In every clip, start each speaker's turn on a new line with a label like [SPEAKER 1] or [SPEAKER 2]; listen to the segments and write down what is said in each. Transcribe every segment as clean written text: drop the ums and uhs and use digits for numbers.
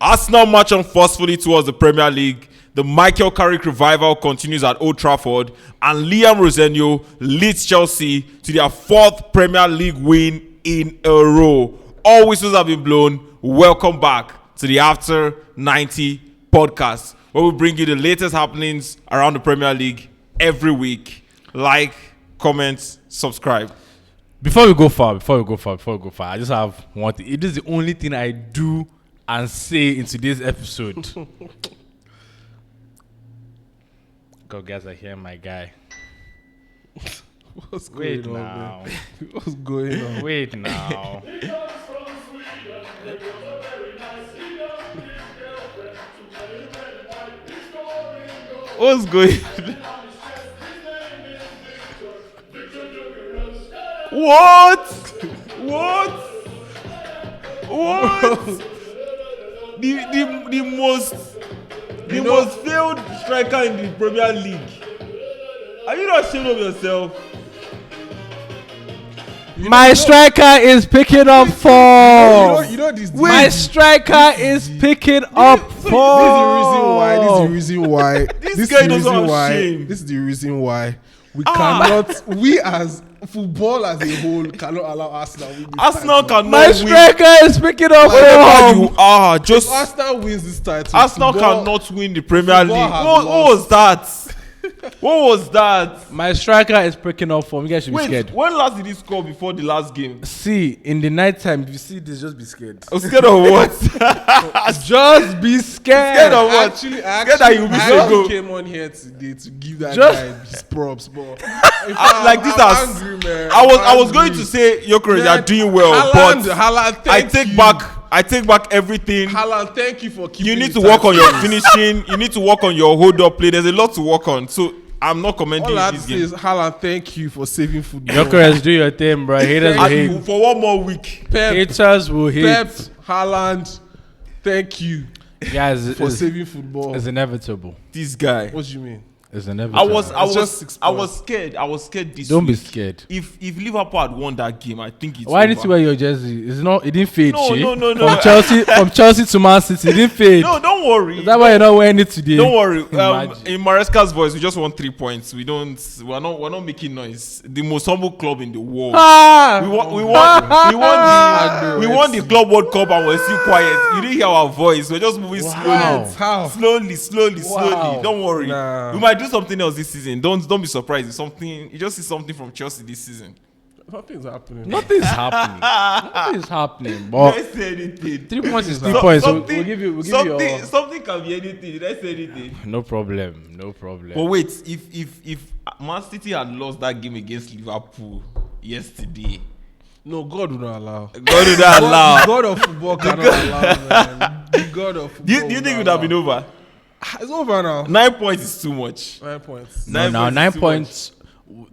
[SPEAKER 1] Arsenal march on forcefully towards the Premier League. The Michael Carrick revival continues at Old Trafford, and Liam Rosenior leads Chelsea to their 4th Premier League win in a row. All whistles have been blown. Welcome back to the After 90 podcast, where we bring you the latest happenings around the Premier League every week. Like, comment, subscribe.
[SPEAKER 2] Before we go far, I just have one thing. It is the only thing I do and say in today's episode. God, guys, I hear my guy.
[SPEAKER 3] What's going on,
[SPEAKER 2] now.
[SPEAKER 3] Man? What's going on?
[SPEAKER 2] Wait now.
[SPEAKER 1] What's going on? What? The most failed striker in the Premier League. Are you not ashamed of yourself?
[SPEAKER 2] My striker is picking up form.
[SPEAKER 3] You know this.
[SPEAKER 2] My striker is picking up form.
[SPEAKER 3] This is the reason why.
[SPEAKER 1] This guy doesn't have shame.
[SPEAKER 3] This is the reason why we cannot. We as football as a whole cannot allow Arsenal win this
[SPEAKER 1] Arsenal
[SPEAKER 3] title.
[SPEAKER 1] cannot
[SPEAKER 2] My
[SPEAKER 1] win.
[SPEAKER 2] striker is picking up
[SPEAKER 1] Wherever
[SPEAKER 2] form.
[SPEAKER 1] you are, just
[SPEAKER 3] If Arsenal wins this title,
[SPEAKER 1] Arsenal
[SPEAKER 3] football-
[SPEAKER 1] cannot win the Premier League.
[SPEAKER 3] football has
[SPEAKER 1] What was that? What was that?
[SPEAKER 2] My striker is picking up form. You guys should be
[SPEAKER 1] Wait,
[SPEAKER 2] scared.
[SPEAKER 1] when last did he score before the last game?
[SPEAKER 2] See, in the night time, if you see this, just be scared.
[SPEAKER 1] I was scared of what?
[SPEAKER 2] Just be scared.
[SPEAKER 1] Scared of what?
[SPEAKER 3] Actually,
[SPEAKER 1] Scared that you'll be
[SPEAKER 3] I
[SPEAKER 1] so good.
[SPEAKER 3] came on here today to give that
[SPEAKER 2] Just-
[SPEAKER 3] guy his props, but
[SPEAKER 1] Like this
[SPEAKER 3] I'm
[SPEAKER 1] as-
[SPEAKER 3] angry, man.
[SPEAKER 1] I was
[SPEAKER 3] I'm
[SPEAKER 1] going
[SPEAKER 3] angry.
[SPEAKER 1] to say Gyökeres, you are
[SPEAKER 3] Man,
[SPEAKER 1] doing well,
[SPEAKER 3] Haaland,
[SPEAKER 1] but I
[SPEAKER 3] thank you.
[SPEAKER 1] take back everything.
[SPEAKER 3] Haaland, thank you for keeping.
[SPEAKER 1] You need
[SPEAKER 3] the
[SPEAKER 1] to work on
[SPEAKER 3] title.
[SPEAKER 1] your finishing. You need to work on your hold up play. There's a lot to work on. So I'm not commending
[SPEAKER 3] All I have to
[SPEAKER 1] this
[SPEAKER 3] say
[SPEAKER 1] game.
[SPEAKER 3] is Haaland, thank you for saving football.
[SPEAKER 2] Gyökeres, do your thing, bro. Haters will
[SPEAKER 1] And
[SPEAKER 2] hate.
[SPEAKER 1] for one more week.
[SPEAKER 3] Pep,
[SPEAKER 2] Haters will hate.
[SPEAKER 3] Pep, Haaland, thank you
[SPEAKER 2] Guys,
[SPEAKER 3] for
[SPEAKER 2] it's,
[SPEAKER 3] saving football.
[SPEAKER 2] it's inevitable.
[SPEAKER 1] This guy.
[SPEAKER 3] What do you mean?
[SPEAKER 2] It's inevitable.
[SPEAKER 3] just 6
[SPEAKER 1] I was scared. I was scared this
[SPEAKER 2] Don't be
[SPEAKER 1] week.
[SPEAKER 2] scared.
[SPEAKER 1] If Liverpool had won that game, I think it's
[SPEAKER 2] Why
[SPEAKER 1] over.
[SPEAKER 2] didn't you wear your jersey? It's not. It didn't fade.
[SPEAKER 1] No,
[SPEAKER 2] Shay.
[SPEAKER 1] no.
[SPEAKER 2] From Chelsea to Man City, it didn't fade.
[SPEAKER 1] No, don't worry.
[SPEAKER 2] Is that why you're not wearing it today?
[SPEAKER 1] Don't worry.
[SPEAKER 2] Imagine.
[SPEAKER 1] In Maresca's voice, we just won 3 points. We're not making noise. The most humble club in the world.
[SPEAKER 2] Ah!
[SPEAKER 1] We won the Club World Cup and we're still quiet. You didn't hear our voice. We're just moving
[SPEAKER 2] Wow.
[SPEAKER 3] How?
[SPEAKER 1] slowly.
[SPEAKER 2] Wow.
[SPEAKER 1] Don't worry.
[SPEAKER 3] Nah.
[SPEAKER 1] We might do something else this season. Don't be surprised. It's something. You just see something from Chelsea this season.
[SPEAKER 3] Nothing's happening.
[SPEAKER 2] Nothing's happening. Nothing's happening. But
[SPEAKER 1] Let's say anything.
[SPEAKER 2] 3 points is 3 points. So
[SPEAKER 1] Something,
[SPEAKER 2] we'll give you
[SPEAKER 1] something,
[SPEAKER 2] your.
[SPEAKER 1] something can be anything. Let's say anything.
[SPEAKER 2] No problem.
[SPEAKER 1] But wait, if Man City had lost that game against Liverpool yesterday,
[SPEAKER 3] No, God would not allow.
[SPEAKER 1] God would not allow.
[SPEAKER 3] The God of football cannot allow, man. The God of football.
[SPEAKER 1] Do you think it would have been over?
[SPEAKER 3] It's over now.
[SPEAKER 1] 9 points is too much.
[SPEAKER 3] 9 points.
[SPEAKER 2] No,
[SPEAKER 1] Nine
[SPEAKER 2] now
[SPEAKER 1] points is
[SPEAKER 2] 9
[SPEAKER 1] too
[SPEAKER 2] points.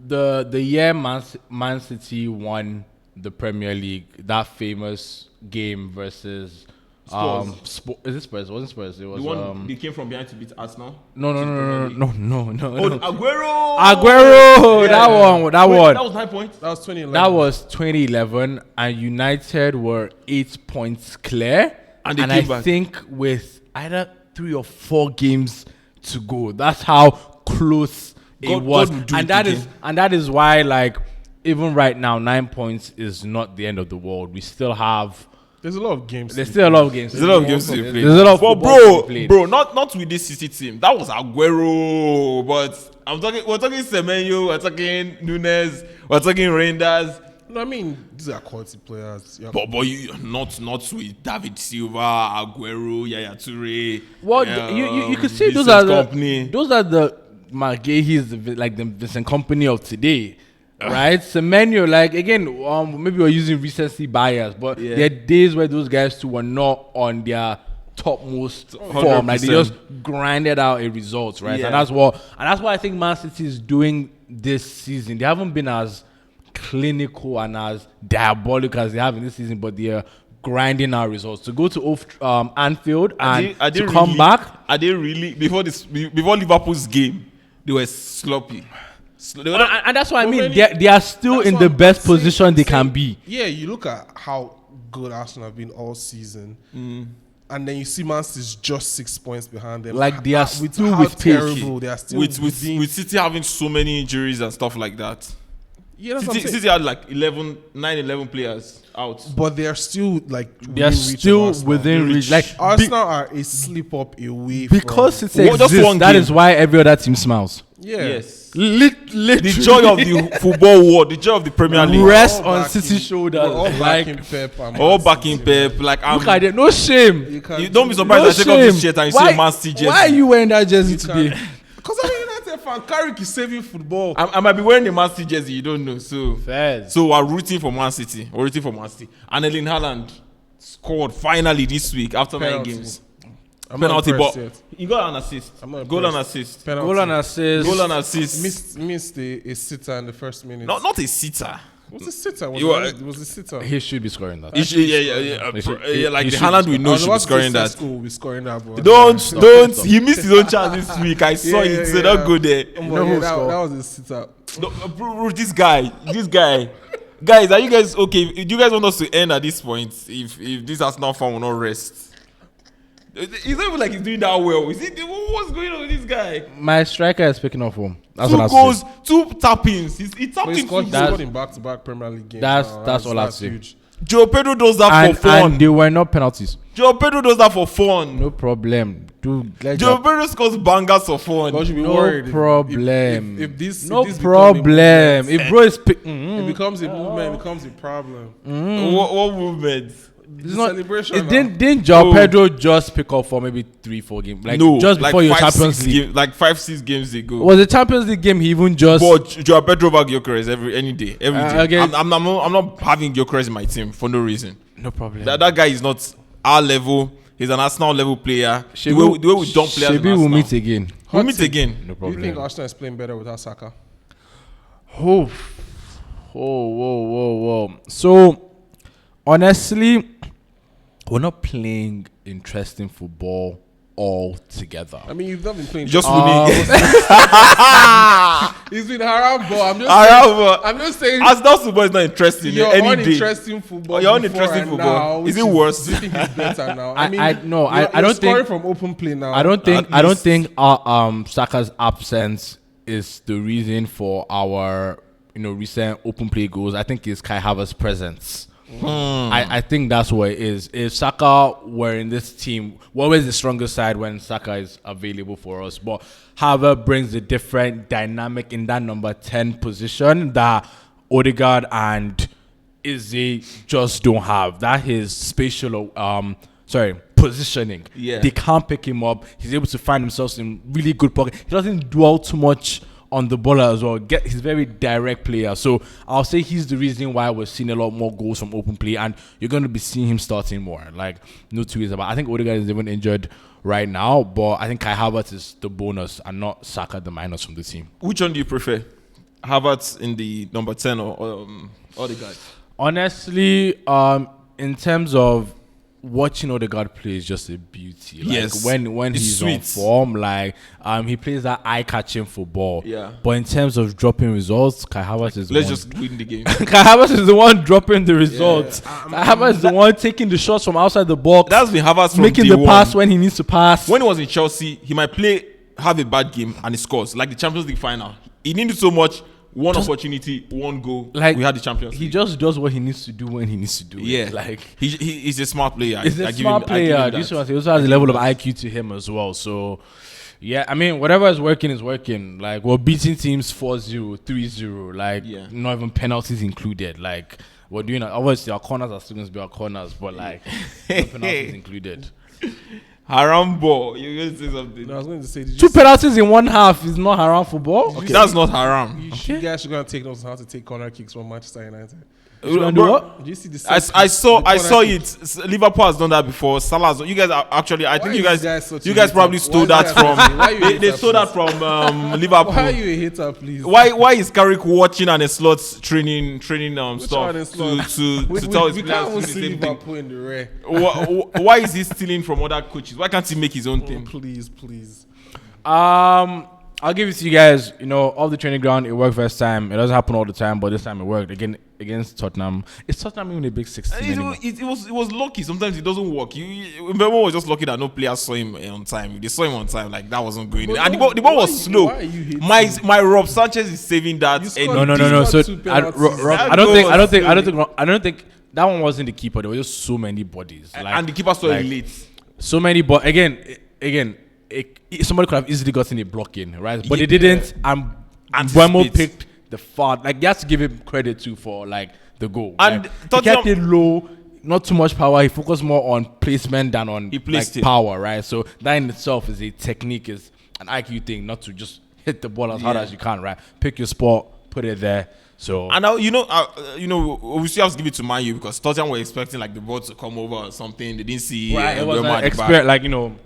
[SPEAKER 2] The year Man City won the Premier League, that famous game versus is it Spurs? It wasn't Spurs. It was
[SPEAKER 1] The one they came from behind to beat Arsenal.
[SPEAKER 2] no.
[SPEAKER 1] Oh, Aguero!
[SPEAKER 2] Aguero,
[SPEAKER 1] Yeah.
[SPEAKER 2] that one.
[SPEAKER 1] Wait, that was 9 points.
[SPEAKER 3] That was 2011.
[SPEAKER 2] That was 2011, and United were 8 points clear.
[SPEAKER 1] And they
[SPEAKER 2] I
[SPEAKER 1] came back.
[SPEAKER 2] think with either 3 or 4 games to go, that's how close it
[SPEAKER 1] God
[SPEAKER 2] was.
[SPEAKER 1] will do
[SPEAKER 2] And
[SPEAKER 1] it
[SPEAKER 2] that
[SPEAKER 1] again.
[SPEAKER 2] is that is why, like, even right now, 9 points is not the end of the world. We still have.
[SPEAKER 3] There's a lot of games.
[SPEAKER 2] There's still a lot of games.
[SPEAKER 1] There's a lot of games to be played.
[SPEAKER 2] There's a lot of
[SPEAKER 1] But
[SPEAKER 2] football to be played.
[SPEAKER 1] bro, not with this City team. That was Aguero. But we're talking Semenyo, we're talking Nunes, we're talking Reinders.
[SPEAKER 3] No, I mean, these are quality players. Yeah.
[SPEAKER 1] But you not with David Silva, Aguero, Yaya Toure.
[SPEAKER 2] Well, you could say those are the Marguerits, like the Vincent Company of today, right? Semenyo, like, again, maybe we're using recency bias, but there are days where those guys too were not on their topmost form, like they
[SPEAKER 1] 100%.
[SPEAKER 2] just grinded out a result, right?
[SPEAKER 1] Yeah.
[SPEAKER 2] And that's what I think Man City is doing this season. They haven't been as clinical and as diabolical as they have in this season, but they're grinding our results to go to Anfield and to come back.
[SPEAKER 1] Are they really before Liverpool's game? They were sloppy.
[SPEAKER 2] And that's what I mean.
[SPEAKER 3] Already-
[SPEAKER 2] They are still in the best position they can be.
[SPEAKER 3] Yeah, you look at how good Arsenal have been all season. and then you see Man City's just 6 points behind them.
[SPEAKER 2] Like they are still
[SPEAKER 3] how
[SPEAKER 2] with
[SPEAKER 3] terrible. They are still
[SPEAKER 1] with City having so many injuries and stuff like that.
[SPEAKER 3] Yeah, that's what I'm saying.
[SPEAKER 1] City had like 11 players out,
[SPEAKER 3] but they are still like
[SPEAKER 2] within reach. Like
[SPEAKER 3] Arsenal are a slip up away
[SPEAKER 2] because
[SPEAKER 3] from,
[SPEAKER 2] City exists. That is why every other team smiles.
[SPEAKER 3] Yeah.
[SPEAKER 1] Yes.
[SPEAKER 2] Literally.
[SPEAKER 1] The joy of the football world, the joy of the Premier League.
[SPEAKER 2] Rest on City's shoulders.
[SPEAKER 3] All backing Pep.
[SPEAKER 1] All backing Pep. Like,
[SPEAKER 2] look at it. No shame.
[SPEAKER 1] You don't be surprised I take off this shirt and you see Man City jersey.
[SPEAKER 2] Why are you wearing that jersey today?
[SPEAKER 3] Because I'm a United fan. Carrick is saving football.
[SPEAKER 1] I might be wearing the Man City jersey. You don't know.
[SPEAKER 2] Fair.
[SPEAKER 1] So we're rooting for Man City. We're rooting for Man City. And Erling Haaland scored finally this week after 9 games. Penalty, but he got an assist. Goal and assist.
[SPEAKER 2] Goal and assist.
[SPEAKER 3] Missed a sitter in the first minute.
[SPEAKER 1] Not a sitter.
[SPEAKER 3] Was a sitter? Was a sitter?
[SPEAKER 2] He should be scoring that.
[SPEAKER 1] Like the Haaland we know should be scoring that.
[SPEAKER 3] Will be scoring that. But
[SPEAKER 1] don't. He missed his own chance this week. I saw it. So don't go there.
[SPEAKER 3] That was a sitter.
[SPEAKER 1] No, this guy. Guys, are you guys okay? Do you guys want us to end at this point? If this Arsenal fan will not rest. It's not even like he's doing that well. What's going on with this guy?
[SPEAKER 2] My striker is picking up form. That's
[SPEAKER 1] 2 goals, 2 tap-ins. He tapped in 2 goals.
[SPEAKER 3] He's scored in back-to-back Premier League games.
[SPEAKER 2] That's all I say.
[SPEAKER 1] Joe Pedro does that for fun.
[SPEAKER 2] And they were not penalties.
[SPEAKER 1] Joe Pedro does that for fun.
[SPEAKER 2] No problem. Joe
[SPEAKER 1] Pedro scores bangers for fun.
[SPEAKER 3] No
[SPEAKER 2] problem.
[SPEAKER 3] If this
[SPEAKER 2] problem. If bro is
[SPEAKER 3] it becomes a movement, it becomes a problem.
[SPEAKER 1] What movement?
[SPEAKER 3] Celebration.
[SPEAKER 2] Didn't Joao Pedro just pick up for maybe 3-4 games? Like
[SPEAKER 1] no,
[SPEAKER 2] just before
[SPEAKER 1] like
[SPEAKER 2] your Champions League.
[SPEAKER 1] Like 5-6 games ago.
[SPEAKER 2] Was the Champions League game he even just?
[SPEAKER 1] But Joao Pedro over Gyökeres any day.
[SPEAKER 2] Okay.
[SPEAKER 1] I'm not having Gyökeres in my team for no reason.
[SPEAKER 2] No problem.
[SPEAKER 1] That guy is not our level. He's an Arsenal level player. The way we dump players.
[SPEAKER 2] Maybe we'll meet again.
[SPEAKER 1] We'll meet again.
[SPEAKER 2] No problem.
[SPEAKER 3] Do you think Arsenal is playing better without Saka?
[SPEAKER 2] Whoa. So honestly, we're not playing interesting football all together.
[SPEAKER 3] I mean, you've not been playing.
[SPEAKER 1] Just winning.
[SPEAKER 3] He's been haram ball. I'm just saying.
[SPEAKER 1] Arsenal football is not interesting.
[SPEAKER 3] Your
[SPEAKER 1] any
[SPEAKER 3] uninteresting
[SPEAKER 1] day.
[SPEAKER 3] football.
[SPEAKER 1] Your uninteresting football.
[SPEAKER 3] Now,
[SPEAKER 1] is it worse?
[SPEAKER 3] Do you think it's better now?
[SPEAKER 2] I don't
[SPEAKER 3] think
[SPEAKER 2] think
[SPEAKER 3] from open play now.
[SPEAKER 2] I don't think Saka's absence is the reason for our recent open play goals. I think it's Kai Havertz's presence. I think that's what it is. If Saka were in this team, we're always the stronger side when Saka is available for us. But Havertz brings a different dynamic in that number 10 position that Odegaard and Izzy just don't have. That is spatial, positioning.
[SPEAKER 1] Yeah.
[SPEAKER 2] They can't pick him up. He's able to find himself in really good pocket. He doesn't dwell too much on the ball as well. He's a very direct player. So I'll say he's the reason why we're seeing a lot more goals from open play, and you're going to be seeing him starting more. Like, no two ways about it. I think Odegaard is even injured right now, but I think Kai Havertz is the bonus and not Saka the minus from the team.
[SPEAKER 1] Which one do you prefer? Havertz in the number 10 or Odegaard?
[SPEAKER 2] Honestly, in terms of watching Odegaard play is just a beauty. Like,
[SPEAKER 1] yes,
[SPEAKER 2] when he's sweet on form, like he plays that eye-catching football.
[SPEAKER 1] Yeah.
[SPEAKER 2] But in terms of dropping results, Kai Havertz is
[SPEAKER 1] just win the game.
[SPEAKER 2] Kai Havertz is the one dropping the results. Yeah. Kai Havertz is the one taking the shots from outside the box.
[SPEAKER 1] That's been Havertz from
[SPEAKER 2] making the pass when he needs to pass.
[SPEAKER 1] When he was in Chelsea, he might have a bad game and he scores, like the Champions League final. He needed so much. One opportunity, one goal. Like, we had the Champions League.
[SPEAKER 2] He just does what he needs to do when he needs to do it.
[SPEAKER 1] Yeah,
[SPEAKER 2] like
[SPEAKER 1] he's a smart player.
[SPEAKER 2] He's a smart player. This one, he also has a level of IQ to him as well. So, yeah, I mean, whatever is working is working. Like, we're beating teams 4-0, 3-0. Like, not even penalties included. Like, we're doing. Obviously, our corners are still going to be our corners, but like, no penalties included.
[SPEAKER 1] Haram ball. You're going to say something.
[SPEAKER 3] No, I was going to say
[SPEAKER 2] 2 penalties in 1 half is not haram football.
[SPEAKER 1] Okay. That's not haram.
[SPEAKER 3] You guys should go and take notes on how to take corner kicks from Manchester United.
[SPEAKER 2] What?
[SPEAKER 3] Do you see the
[SPEAKER 1] I saw it. Liverpool has done that before. Salah. You guys are actually. I think you guys probably stole that from. They stole that from Liverpool.
[SPEAKER 3] Why are you a hater, please?
[SPEAKER 1] Why is Carrick watching and a slots training stuff to tell his
[SPEAKER 3] players? We can't see Liverpool in the rare.
[SPEAKER 1] Why is he stealing from other coaches? Why can't he make his own thing?
[SPEAKER 3] Please.
[SPEAKER 2] I'll give it to you guys. Off the training ground, it worked first time. It doesn't happen all the time, but this time it worked again against Tottenham. Is Tottenham even a big 16?
[SPEAKER 1] It was lucky. Sometimes it doesn't work. Mbemo was just lucky that no player saw him on time. If they saw him on time, like that wasn't going in. And the ball was slow. My Rob Sanchez is saving that.
[SPEAKER 2] No. So I don't think that one wasn't the keeper. There were just so many bodies.
[SPEAKER 1] And the keeper saw it late.
[SPEAKER 2] So many, but again. Somebody could have easily gotten a block in, right? But they didn't. And Mbeumo picked the far. Like, you have to give him credit too for the goal.
[SPEAKER 1] And
[SPEAKER 2] he kept it low, not too much power. He focused more on placement than on power, right? So that in itself is a technique, is an IQ thing, not to just hit the ball as hard as you can, right? Pick your spot, put it there. So
[SPEAKER 1] and now obviously I have to give it to Man U because Tottenham were expecting the ball to come over or something. They didn't see.
[SPEAKER 2] Right, it was an expert,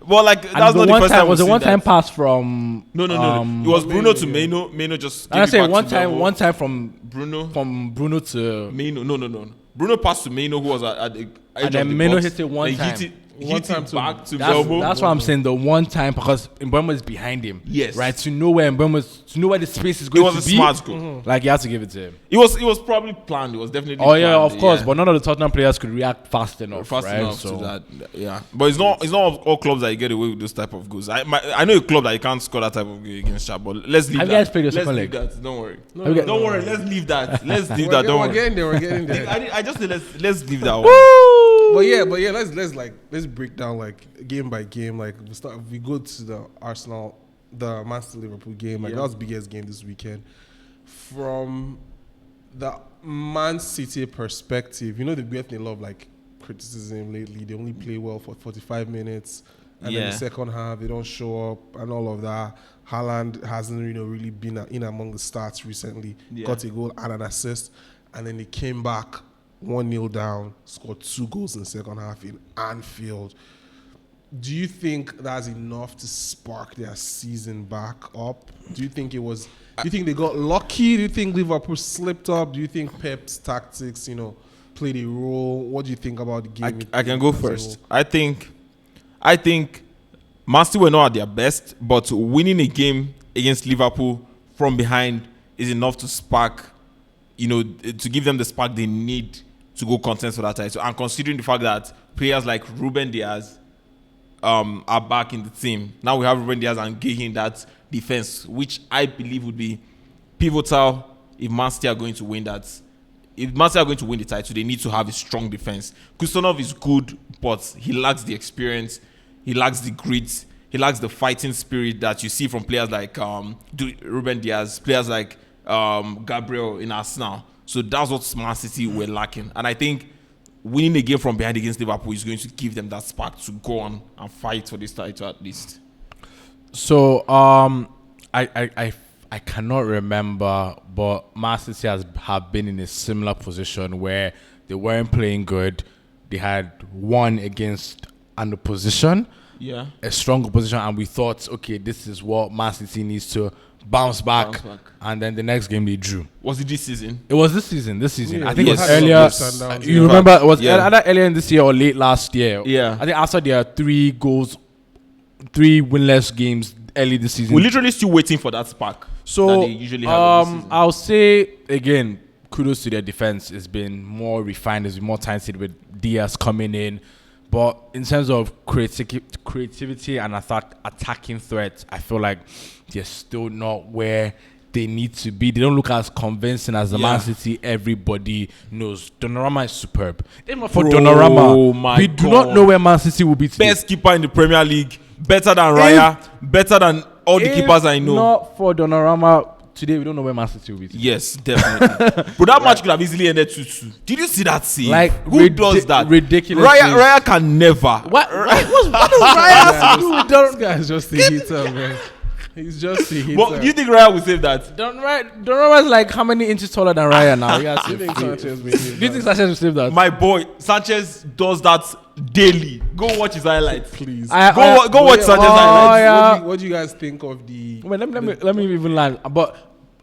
[SPEAKER 1] Well, that's not the first time.
[SPEAKER 2] Was a one-time pass from?
[SPEAKER 1] No. It was Bruno to Maino. Maino just.
[SPEAKER 2] I say one time from
[SPEAKER 1] Bruno.
[SPEAKER 2] From Bruno to
[SPEAKER 1] Maino. No. Bruno passed to Maino, who was at the edge
[SPEAKER 2] and then Maino hit it one time.
[SPEAKER 1] Hit it back to Mbeumo.
[SPEAKER 2] That's why I'm saying the one time, because Mbeumo is behind him.
[SPEAKER 1] Yes.
[SPEAKER 2] Right, to know where the space is going to be. It was a
[SPEAKER 1] smart goal.
[SPEAKER 2] Mm-hmm. You have to give it to him.
[SPEAKER 1] It was probably planned. It was definitely
[SPEAKER 2] planned. Yeah, of course. But none of the Tottenham players could react fast enough.
[SPEAKER 1] To that. Yeah. But it's not all clubs that you get away with those type of goals. I know a club that you can't score that type of goal against Sharp, but let's leave that.
[SPEAKER 2] Have you guys played your second leg?
[SPEAKER 1] Don't worry. Don't worry. Let's leave that. Let's leave that. Don't worry.
[SPEAKER 3] We're getting there.
[SPEAKER 1] I just say let's leave that one.
[SPEAKER 3] But yeah, let's break down game by game. We go to the Arsenal, the Man City Liverpool game. That was the biggest game this weekend. From the Man City perspective, they've gotten a lot of criticism lately. They only play well for 45 minutes, and then the second half they don't show up and all of that. Haaland hasn't really been in among the starts recently. Got a goal and an assist, and then they came back 1-0 down, scored 2 goals in the second half in Anfield. Do you think that's enough to spark their season back up? Do you think they got lucky? Do you think Liverpool slipped up? Do you think Pep's tactics, played a role? What do you think about the game?
[SPEAKER 1] I can go first. I think Man City were not at their best, but winning a game against Liverpool from behind is enough to spark, to give them the spark they need to go contest for that title. And considering the fact that players like Ruben Diaz are back in the team, now we have Ruben Diaz and Gehin that defense, which I believe would be pivotal if Man City are going to win that. If Man City are going to win the title, they need to have a strong defense. Kusanov is good, but he lacks the experience, he lacks the grit, he lacks the fighting spirit that you see from players like Ruben Diaz, players like Gabriel in Arsenal. So that's what Man City were lacking. And I think winning a game from behind against Liverpool is going to give them that spark to go on and fight for this title at least.
[SPEAKER 2] So I cannot remember, but Man City have been in a similar position where they weren't playing good. They had won against an opposition, a strong opposition, and we thought, okay, this is what Man City needs to bounce back. And then the next game they drew.
[SPEAKER 1] Was it this season?
[SPEAKER 2] It was this season.
[SPEAKER 3] Yeah,
[SPEAKER 2] I think it was earlier. You remember it was either earlier in this year or late last year.
[SPEAKER 1] Yeah.
[SPEAKER 2] I think after their 3 winless games early this season.
[SPEAKER 1] We're literally still waiting for that spark.
[SPEAKER 2] So
[SPEAKER 1] that they usually have
[SPEAKER 2] I'll say again, kudos to their defense. It's been more refined. It's been more talented with Diaz coming in. But in terms of creativity and attacking threats, I feel like they're still not where they need to be. They don't look as convincing as the Man City everybody knows. Donnarumma is superb. Even for Donnarumma, we do not know where Man City will be today.
[SPEAKER 1] Best keeper in the Premier League, better than Raya, better than all the keepers I know.
[SPEAKER 2] Not for Donnarumma, today we don't know where Man City will be today.
[SPEAKER 1] Yes, definitely. But that match could have easily ended 2-2. Did you see that scene? Who does that?
[SPEAKER 2] Ridiculous.
[SPEAKER 1] Raya can never.
[SPEAKER 2] What does Raya have to do with
[SPEAKER 3] This guy's just a hitter, man. He's just a hitter.
[SPEAKER 1] But do you think Raya will save that?
[SPEAKER 2] Donnarumma is like how many inches taller than Raya now?
[SPEAKER 3] Do you think Sanchez will
[SPEAKER 2] Do you think Sanchez will save that?
[SPEAKER 1] My boy, Sanchez does that daily. Go watch his highlights.
[SPEAKER 3] Please.
[SPEAKER 1] Go watch Sanchez highlights.
[SPEAKER 3] What do you guys think of the...
[SPEAKER 2] Wait, let me even land. But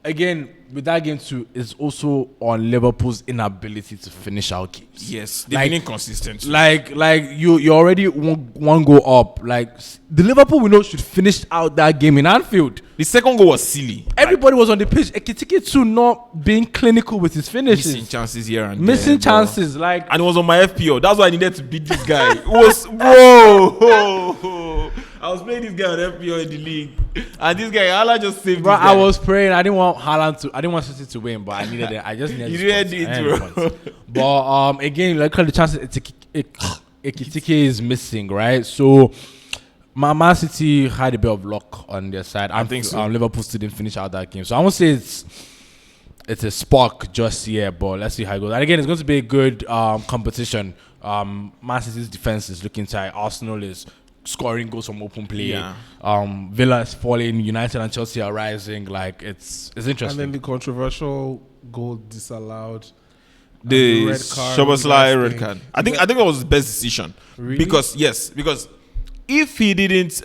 [SPEAKER 2] again, with that game too, it's also on Liverpool's inability to finish out games.
[SPEAKER 1] Yes, they've been inconsistent.
[SPEAKER 2] Like you already one go up. Like the Liverpool we know should finish out that game in Anfield.
[SPEAKER 1] The second goal was silly.
[SPEAKER 2] Everybody was on the pitch. Ekitike too not being clinical with his finishes.
[SPEAKER 1] Missing chances here and
[SPEAKER 2] Missing
[SPEAKER 1] there,
[SPEAKER 2] chances. Like,
[SPEAKER 1] and it was on my FPO. That's why I needed to beat this guy. It was whoa. I was playing this guy on FPO in the league, and this guy Haaland just saved.
[SPEAKER 2] Bro,
[SPEAKER 1] this guy.
[SPEAKER 2] I was praying. I didn't want City to win, but I needed it. I just needed.
[SPEAKER 1] You really did, bro.
[SPEAKER 2] But again, like the chances Ekitike is missing, right? So Man City had a bit of luck on their side. I think so. Liverpool still didn't finish out that game, so I won't say it's a spark just yet, but let's see how it goes. And again, it's going to be a good competition. Man City's defense is looking tight. Arsenal is scoring goals from open play.
[SPEAKER 1] Yeah.
[SPEAKER 2] Villa is falling. United and Chelsea are rising. Like it's interesting.
[SPEAKER 3] And then the controversial goal disallowed.
[SPEAKER 1] The red card. Szoboszlai red card. I think that was the best decision.
[SPEAKER 3] Really?
[SPEAKER 1] Because if he didn't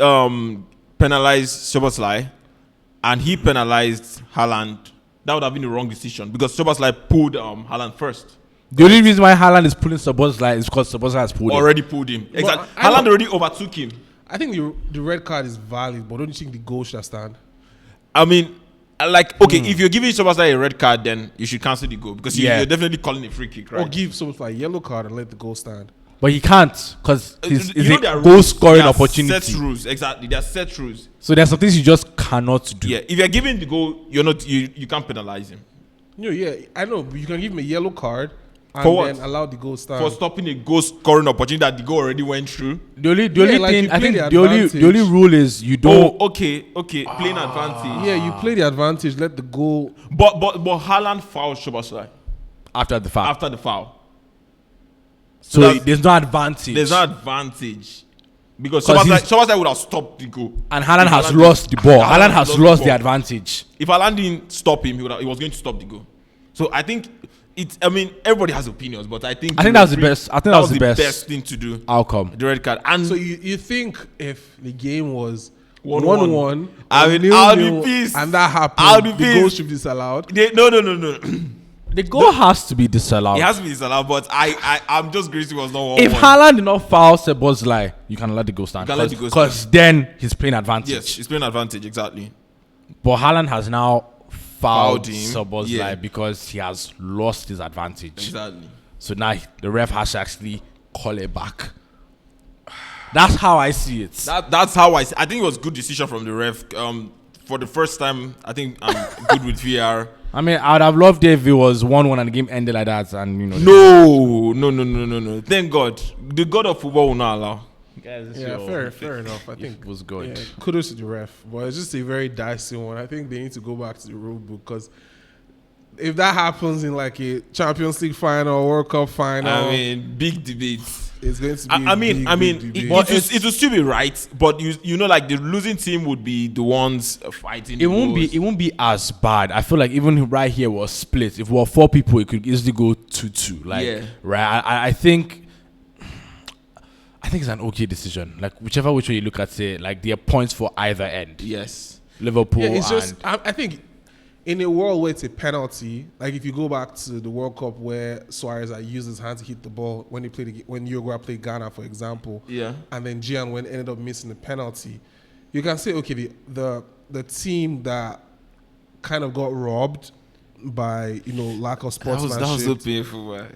[SPEAKER 1] penalize Szoboszlai and he penalized Haaland, that would have been the wrong decision because Szoboszlai pulled Haaland first.
[SPEAKER 2] The only reason why Haaland is pulling Szoboszlai is because Szoboszlai has pulled
[SPEAKER 1] him. Exactly. Haaland already overtook him.
[SPEAKER 3] I think the red card is valid, but don't you think the goal should stand?
[SPEAKER 1] I mean, if you're giving Szoboszlai a red card, then you should cancel the goal because you're definitely calling a free kick, right?
[SPEAKER 3] Or give Szoboszlai a yellow card and let the goal stand.
[SPEAKER 2] But he can't because it's a goal scoring opportunity.
[SPEAKER 1] Set rules, exactly. There are set rules.
[SPEAKER 2] So there are some things you just cannot do.
[SPEAKER 1] Yeah, if you're giving the goal, you can't penalize him.
[SPEAKER 3] No, yeah, I know, but you can give him a yellow card and
[SPEAKER 1] for what?
[SPEAKER 3] Then allow the goal stand.
[SPEAKER 1] For stopping a goal scoring opportunity that the goal already went through.
[SPEAKER 2] The only thing I think the only rule is you don't.
[SPEAKER 1] Oh, okay, playing advantage.
[SPEAKER 3] Yeah, you play the advantage, let the goal.
[SPEAKER 1] But Haaland fouled Szoboszlai
[SPEAKER 2] after the foul. So there's no advantage. Because
[SPEAKER 1] Szoboszlai would have stopped the goal.
[SPEAKER 2] And Haaland has lost the ball. Haaland has lost the advantage.
[SPEAKER 1] If Haaland didn't stop him, he was going to stop the goal. So I think everybody has opinions, but I think
[SPEAKER 2] that was the best. I think that was the best
[SPEAKER 1] thing to do.
[SPEAKER 2] Outcome.
[SPEAKER 1] The red card. And
[SPEAKER 3] so you think if the game was 1-1,
[SPEAKER 1] I'll be pissed.
[SPEAKER 3] And that happened, the goal should be disallowed?
[SPEAKER 1] No.
[SPEAKER 2] The goal has to be disallowed.
[SPEAKER 1] It has to be disallowed, but I'm just grateful it was not 1-1.
[SPEAKER 2] If Haaland did not foul Szoboszlai, you can let the goal stand. Because then he's playing advantage.
[SPEAKER 1] Yes, he's playing advantage, exactly.
[SPEAKER 2] But Haaland has now fouled Szoboszlai because he has lost his advantage.
[SPEAKER 1] Exactly.
[SPEAKER 2] So now the ref has to actually call it back. That's how I see it.
[SPEAKER 1] That's how I see it. I think it was a good decision from the ref. For the first time, I think I'm good with VR.
[SPEAKER 2] I mean, I would have loved it if it was 1-1 and the game ended like that. And
[SPEAKER 1] No. Thank God. The God of football will not allow.
[SPEAKER 3] Guys, fair enough. I think
[SPEAKER 2] it was good.
[SPEAKER 3] Yeah, kudos to the ref, but it's just a very dicey one. I think they need to go back to the rule book because if that happens in like a Champions League final, World Cup final,
[SPEAKER 1] I mean, big debates.
[SPEAKER 3] It's going to be.
[SPEAKER 1] It will still be right, but like the losing team would be the ones fighting.
[SPEAKER 2] It won't be as bad. I feel like even right here was split. If we were 4 people, it could easily go 2-2. Right? I think it's an okay decision. Like whichever which way you look at it, like there are points for either end.
[SPEAKER 1] Yes,
[SPEAKER 2] Liverpool.
[SPEAKER 3] Yeah, it's just I think. In a world where it's a penalty, like if you go back to the World Cup where Suarez used his hand to hit the ball when Uruguay played Ghana, for example, and then Gian ended up missing the penalty, you can say, okay, the team that kind of got robbed by lack of sportsmanship.
[SPEAKER 1] That was so painful.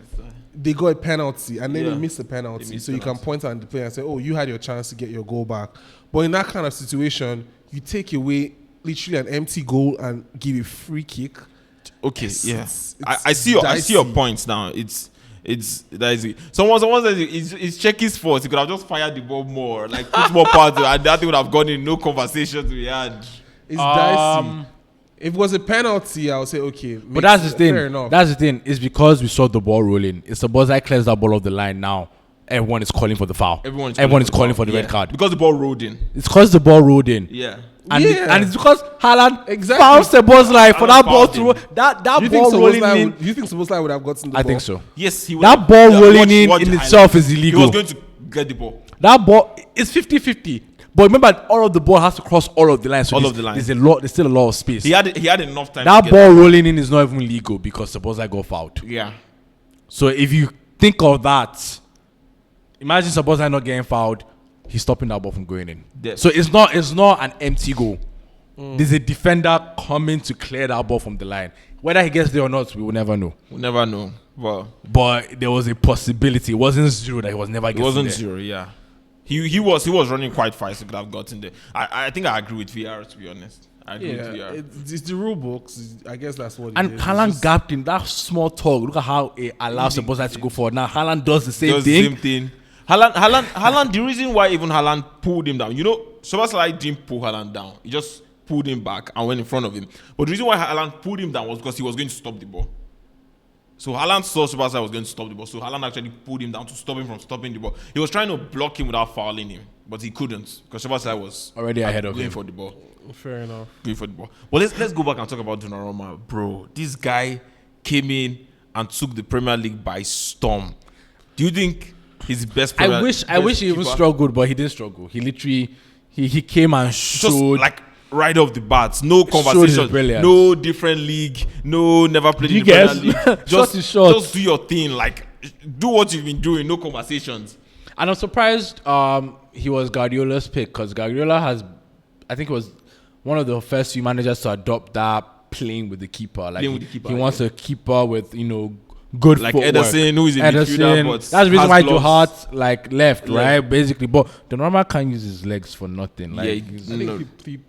[SPEAKER 3] They got a penalty and then they missed the penalty, so you can point at the player and say, "Oh, you had your chance to get your goal back." But in that kind of situation, you take away literally an empty goal and give a free kick.
[SPEAKER 1] Okay, I see your points now. It's dicey. Someone says it's Cheki's fault. He could have just fired the ball more, like put more power to, and that thing would have gone in. No conversations we had.
[SPEAKER 3] It's dicey. If it was a penalty, I would say okay.
[SPEAKER 2] But that's the thing.
[SPEAKER 3] Fair enough.
[SPEAKER 2] That's the thing. It's because we saw the ball rolling. It's the ball that clears that ball off the line now. Everyone is calling for the foul. Everyone is calling for the red card
[SPEAKER 1] because the ball rolled in.
[SPEAKER 2] It's because the ball rolled in.
[SPEAKER 1] Yeah.
[SPEAKER 2] And it's because Haaland fouled Szoboszlai for that ball to that ball rolling in.
[SPEAKER 3] Do you think Szoboszlai would have gotten the ball?
[SPEAKER 2] I think so.
[SPEAKER 1] Yes, he would.
[SPEAKER 2] That ball rolling in itself is illegal.
[SPEAKER 1] He was going to get the ball.
[SPEAKER 2] That ball is 50-50. But remember, all of the ball has to cross all of the lines. So there's still a lot of space.
[SPEAKER 1] He had enough time.
[SPEAKER 2] That ball rolling in is not even legal because Szoboszlai got fouled.
[SPEAKER 1] Yeah.
[SPEAKER 2] So if you think of that, imagine Szoboszlai not getting fouled. He's stopping that ball from going in. Yeah. So it's not an empty goal. There's a defender coming to clear that ball from the line. Whether he gets there or not, we will never know.
[SPEAKER 1] We'll never know.
[SPEAKER 2] But there was a possibility. It wasn't zero that he was never getting there.
[SPEAKER 1] It wasn't zero, yeah. He was running quite fast. He could have gotten there. I think I agree with VR, to be honest. I agree with VR.
[SPEAKER 3] It's the rule books. I guess that's what it is.
[SPEAKER 2] And Haaland gapped in that small talk. Look at how it allows Szoboszlai to go forward. Now Haaland does the same thing.
[SPEAKER 1] Haaland, the reason why even Haaland pulled him down, Szoboszlai didn't pull Haaland down. He just pulled him back and went in front of him. But the reason why Haaland pulled him down was because he was going to stop the ball. So Haaland saw Szoboszlai was going to stop the ball. So Haaland actually pulled him down to stop him from stopping the ball. He was trying to block him without fouling him, but he couldn't because Szoboszlai was
[SPEAKER 2] already ahead of him.
[SPEAKER 1] Going for the ball.
[SPEAKER 3] Fair enough.
[SPEAKER 1] Going for the ball. But let's go back and talk about Donnarumma, bro. This guy came in and took the Premier League by storm. Do you think he's the best?
[SPEAKER 2] I wish he even struggled, but he didn't struggle. He literally he came and showed
[SPEAKER 1] just right off the bat, no conversation, no different league, no never played in the Premier League. Just do your thing, do what you've been doing, no conversations.
[SPEAKER 2] And I'm surprised he was Guardiola's pick because Guardiola I think it was one of the first few managers to adopt that playing with the keeper. He wants a keeper with good
[SPEAKER 1] like
[SPEAKER 2] footwork.
[SPEAKER 1] Ederson, who is a midfielder, but
[SPEAKER 2] that's the reason why Joe Hart left, right? Basically, but Donnarumma can't use his legs for nothing.
[SPEAKER 3] I think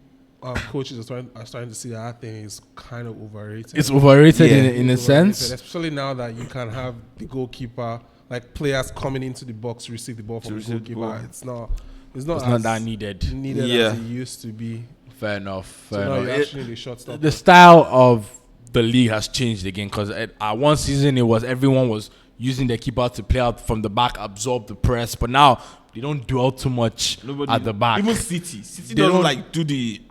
[SPEAKER 3] coaches are starting to see that thing is kind of overrated.
[SPEAKER 2] It's overrated in a sense,
[SPEAKER 3] especially now that you can have the goalkeeper, players coming into the box to receive the ball from the goalkeeper. It's not
[SPEAKER 2] that needed
[SPEAKER 3] as it used to be.
[SPEAKER 2] Fair enough.
[SPEAKER 3] The
[SPEAKER 2] style of the league has changed again because at one season everyone was using their keeper to play out from the back, absorb the press, but now they don't dwell too much at the back.
[SPEAKER 1] Even City doesn't do the.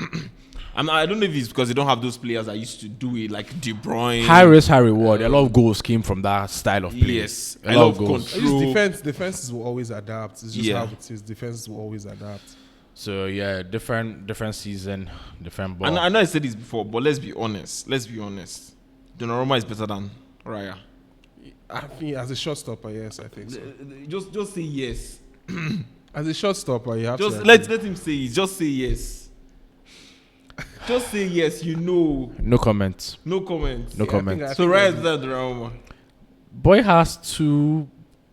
[SPEAKER 1] I don't know if it's because they don't have those players that used to do it, like De Bruyne.
[SPEAKER 2] High risk, high reward. A lot of goals came from that style of play.
[SPEAKER 1] Yes,
[SPEAKER 2] a lot of goals.
[SPEAKER 3] Defenses will always adapt. It's just how it is. Defenses will always adapt.
[SPEAKER 2] So different season, different ball.
[SPEAKER 1] And I know I said this before, but let's be honest. Donnarumma is better than Raya.
[SPEAKER 3] I think as a shortstopper, yes, I think so.
[SPEAKER 1] Just say yes.
[SPEAKER 3] As a shortstopper, you have
[SPEAKER 1] to let him say it. Just say yes. Just say yes.
[SPEAKER 2] No comments.
[SPEAKER 1] No comments.
[SPEAKER 2] No comments.
[SPEAKER 1] So Raya is better than Donnarumma.
[SPEAKER 2] Boy has 2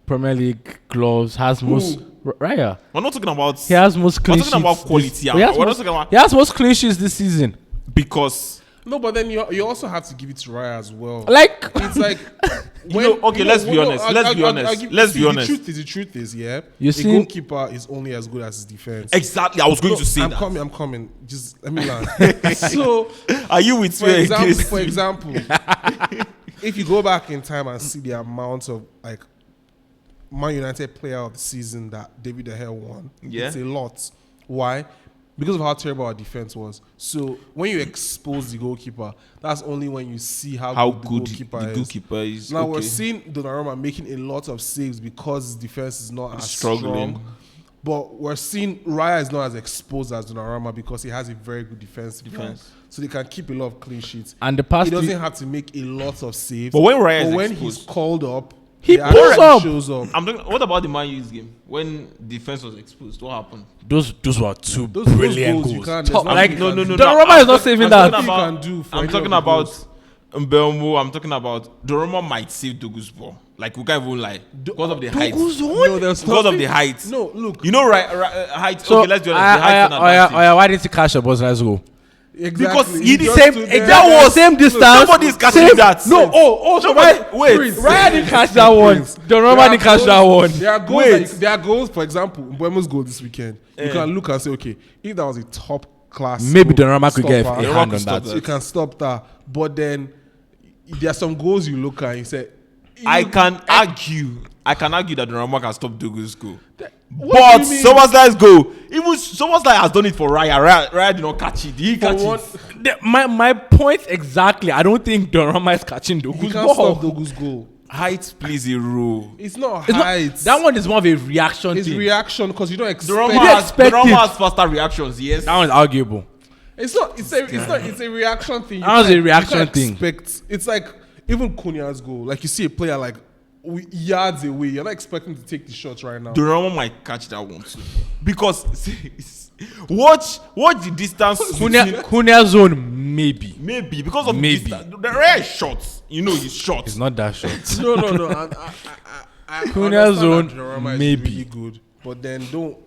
[SPEAKER 2] Premier League gloves. Has most. Raya.
[SPEAKER 1] We're not talking about.
[SPEAKER 2] He has most clean sheets.
[SPEAKER 1] We're talking about quality.
[SPEAKER 2] He has most clean sheets this season.
[SPEAKER 1] Because.
[SPEAKER 3] No, but then you also have to give it to Raya as well.
[SPEAKER 2] It's
[SPEAKER 3] like.
[SPEAKER 1] Let's be honest.
[SPEAKER 3] The truth is, the goalkeeper is only as good as his defense.
[SPEAKER 1] Exactly. I was going to say that.
[SPEAKER 3] I'm coming. Just let me land. So,
[SPEAKER 1] are you with me?
[SPEAKER 3] For example, if you go back in time and see the amount of Man United player of the season that David De Gea won, it's a lot. Why? Because of how terrible our defense was. So when you expose the goalkeeper, that's only when you see how good the goalkeeper is. Now we're seeing Donnarumma making a lot of saves because his defense is not as strong. But we're seeing Raya is not as exposed as Donnarumma because he has a very good defense. So they can keep a lot of clean sheets.
[SPEAKER 2] And the past
[SPEAKER 3] he doesn't have to make a lot of saves.
[SPEAKER 1] But when
[SPEAKER 3] he's called up,
[SPEAKER 2] he shows
[SPEAKER 3] up.
[SPEAKER 1] What about the Man U's game? When defense was exposed, what happened?
[SPEAKER 2] Those were two brilliant goals.
[SPEAKER 3] No.
[SPEAKER 2] Donnarumma is not saving that.
[SPEAKER 1] I'm talking about Mbeumo. I'm talking about Donnarumma might save Dogu's ball. We can't even lie because of the height. Because of the height.
[SPEAKER 3] No, look.
[SPEAKER 1] Height.
[SPEAKER 2] So,
[SPEAKER 1] okay, let's do it.
[SPEAKER 2] Why didn't he catch the ball? Let's go.
[SPEAKER 3] Exactly.
[SPEAKER 1] Because he did
[SPEAKER 2] same distance.
[SPEAKER 1] Somebody's catching that.
[SPEAKER 2] No. Wait. Ryan didn't catch that one. Donnarumma didn't catch that one.
[SPEAKER 3] There are goals. For example, Mbeumo's goal this weekend. You can look and say, okay, if that was a top class,
[SPEAKER 2] maybe Donnarumma could get a hand on that.
[SPEAKER 3] You can stop that. But then there are some goals you look at and you say,
[SPEAKER 1] I can argue that Donnarumma can stop Dogu's goal. But Szoboszlai's goal, even Szoboszlai has done it for Raya. Raya did not catch it. Did he catch it?
[SPEAKER 2] My point exactly. I don't think Donnarumma is catching Dogu's ball.
[SPEAKER 3] He can't stop Dogu's goal.
[SPEAKER 1] height plays a role.
[SPEAKER 3] It's not
[SPEAKER 2] It's not-
[SPEAKER 3] height.
[SPEAKER 2] that one is more of a reaction
[SPEAKER 3] It's
[SPEAKER 2] thing.
[SPEAKER 3] reaction because you don't expect.
[SPEAKER 1] Donnarumma has faster reactions. Yes.
[SPEAKER 2] That one is arguable.
[SPEAKER 3] It's not. It's a reaction thing.
[SPEAKER 2] That was a
[SPEAKER 3] You
[SPEAKER 2] reaction
[SPEAKER 3] can't
[SPEAKER 2] thing.
[SPEAKER 3] Expect. It's like even Cunha's goal. Like you see a player like yards away. You're not expecting to take the shot right now.
[SPEAKER 1] Donnarumma might catch that one too, because watch the distance.
[SPEAKER 2] Cunha zone maybe.
[SPEAKER 1] Maybe because of
[SPEAKER 2] Maybe.
[SPEAKER 1] the distance. The rare shots. You know, he's short.
[SPEAKER 2] It's not that short.
[SPEAKER 3] No. I
[SPEAKER 2] Cunha
[SPEAKER 3] understand
[SPEAKER 2] zone,
[SPEAKER 3] that Donnarumma is
[SPEAKER 2] maybe.
[SPEAKER 3] really good, but then don't.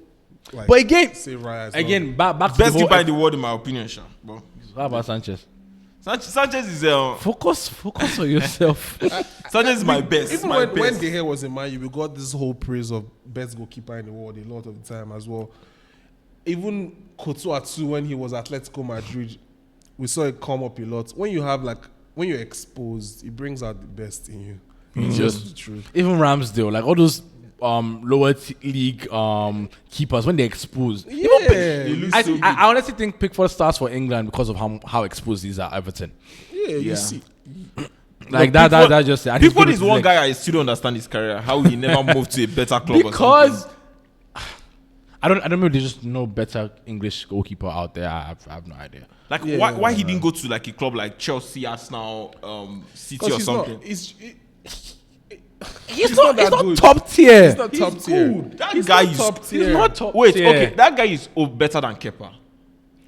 [SPEAKER 3] Like,
[SPEAKER 2] But again,
[SPEAKER 3] say Raya as
[SPEAKER 2] again, back to
[SPEAKER 1] Best
[SPEAKER 2] the
[SPEAKER 1] keeper
[SPEAKER 2] whole.
[SPEAKER 1] in the world, in my opinion, Sha. But
[SPEAKER 2] How about Sanchez?
[SPEAKER 1] Sanchez is
[SPEAKER 2] Focus on yourself.
[SPEAKER 1] Sanchez is my best.
[SPEAKER 3] Even
[SPEAKER 1] my
[SPEAKER 3] when
[SPEAKER 1] best.
[SPEAKER 3] De Gea was in Man U, we got this whole praise of best goalkeeper in the world a lot of the time as well. Even Courtois too, when he was Atletico Madrid, we saw it come up a lot. When you're exposed, it brings out the best in you. It's just the truth.
[SPEAKER 2] Even Ramsdale, like all those lower league keepers, when they're exposed.
[SPEAKER 3] Yeah,
[SPEAKER 2] I honestly think Pickford starts for England because of how exposed these are Everton.
[SPEAKER 3] you
[SPEAKER 1] Yeah.
[SPEAKER 3] see.
[SPEAKER 2] Like
[SPEAKER 1] But
[SPEAKER 2] that just and he's
[SPEAKER 1] Pickford
[SPEAKER 2] good
[SPEAKER 1] is
[SPEAKER 2] with
[SPEAKER 1] one
[SPEAKER 2] his
[SPEAKER 1] guy I still don't understand his career. How he never moved to a better club.
[SPEAKER 2] because I don't know. There's just no better English goalkeeper out there. I have no idea.
[SPEAKER 1] like
[SPEAKER 3] Yeah,
[SPEAKER 1] why he didn't go to like a club like Chelsea, Arsenal, City or something.
[SPEAKER 2] He's
[SPEAKER 3] not that good.
[SPEAKER 2] top tier.
[SPEAKER 3] He's not top tier.
[SPEAKER 1] Good. That
[SPEAKER 3] He's
[SPEAKER 1] guy
[SPEAKER 3] not
[SPEAKER 1] is
[SPEAKER 3] top tier.
[SPEAKER 2] He's not top
[SPEAKER 1] Wait,
[SPEAKER 2] tier.
[SPEAKER 1] okay, that guy is better than Kepa.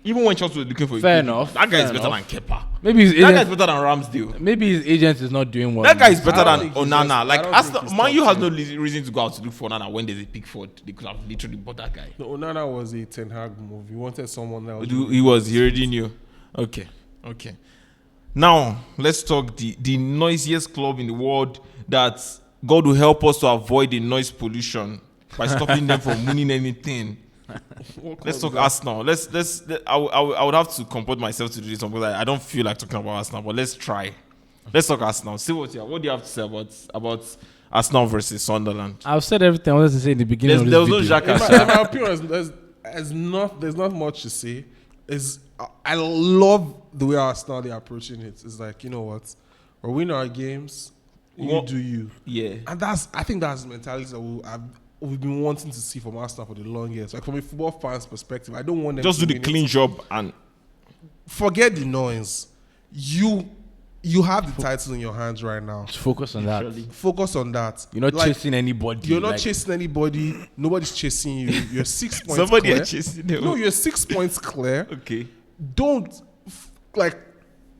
[SPEAKER 1] Even when Chelsea was looking for a
[SPEAKER 2] Fair
[SPEAKER 1] goalkeeper,
[SPEAKER 2] enough,
[SPEAKER 1] that guy is
[SPEAKER 2] fair
[SPEAKER 1] better
[SPEAKER 2] enough.
[SPEAKER 1] than Kepa.
[SPEAKER 2] Maybe his
[SPEAKER 1] That guy is
[SPEAKER 2] agent,
[SPEAKER 1] better than Ramsdale.
[SPEAKER 2] maybe his agent is not doing well.
[SPEAKER 1] That guy is better
[SPEAKER 3] I don't
[SPEAKER 1] than
[SPEAKER 3] think he's
[SPEAKER 1] Onana.
[SPEAKER 3] just-
[SPEAKER 1] Like
[SPEAKER 3] I don't
[SPEAKER 1] Arsenal,
[SPEAKER 3] think he's
[SPEAKER 1] Man U
[SPEAKER 3] top
[SPEAKER 1] has no
[SPEAKER 3] tier.
[SPEAKER 1] reason to go out to look for Onana when there's a Pickford. They could have literally bought that guy.
[SPEAKER 3] No, Onana was a Ten Hag move. He wanted someone else.
[SPEAKER 1] He already knew. Okay. Now let's talk the noisiest club in the world that God will help us to avoid the noise pollution by stopping them from winning anything. Let's talk Arsenal. I would have to comport myself to do this one because I don't feel like talking about Arsenal, but let's try. Let's talk Arsenal. See what do you have to say about Arsenal versus Sunderland?
[SPEAKER 2] I've said everything I wanted to say in the beginning.
[SPEAKER 1] There
[SPEAKER 2] of
[SPEAKER 1] was
[SPEAKER 2] this
[SPEAKER 1] no
[SPEAKER 2] video.
[SPEAKER 1] Xhaka.
[SPEAKER 3] In my opinion, there's not much to say. I love the way Arsenal they're approaching it. It's like, you know what, we're winning our games. You do you.
[SPEAKER 1] Yeah.
[SPEAKER 3] And I think that's the mentality that we've been wanting to see from Arsenal for the longest. Like from a football fan's perspective, I don't want them
[SPEAKER 1] Just
[SPEAKER 3] to
[SPEAKER 1] do the
[SPEAKER 3] win
[SPEAKER 1] clean
[SPEAKER 3] it.
[SPEAKER 1] job and
[SPEAKER 3] Forget the noise. You have the title in your hands right now.
[SPEAKER 2] Just focus on that.
[SPEAKER 3] Focus on that.
[SPEAKER 2] You're not
[SPEAKER 3] Like,
[SPEAKER 2] chasing anybody.
[SPEAKER 3] You're not
[SPEAKER 2] like,
[SPEAKER 3] chasing anybody. Nobody's chasing you. You're 6 points
[SPEAKER 1] somebody
[SPEAKER 3] clear.
[SPEAKER 1] are chasing them.
[SPEAKER 3] No, you're 6 points clear.
[SPEAKER 1] Okay.
[SPEAKER 3] Don't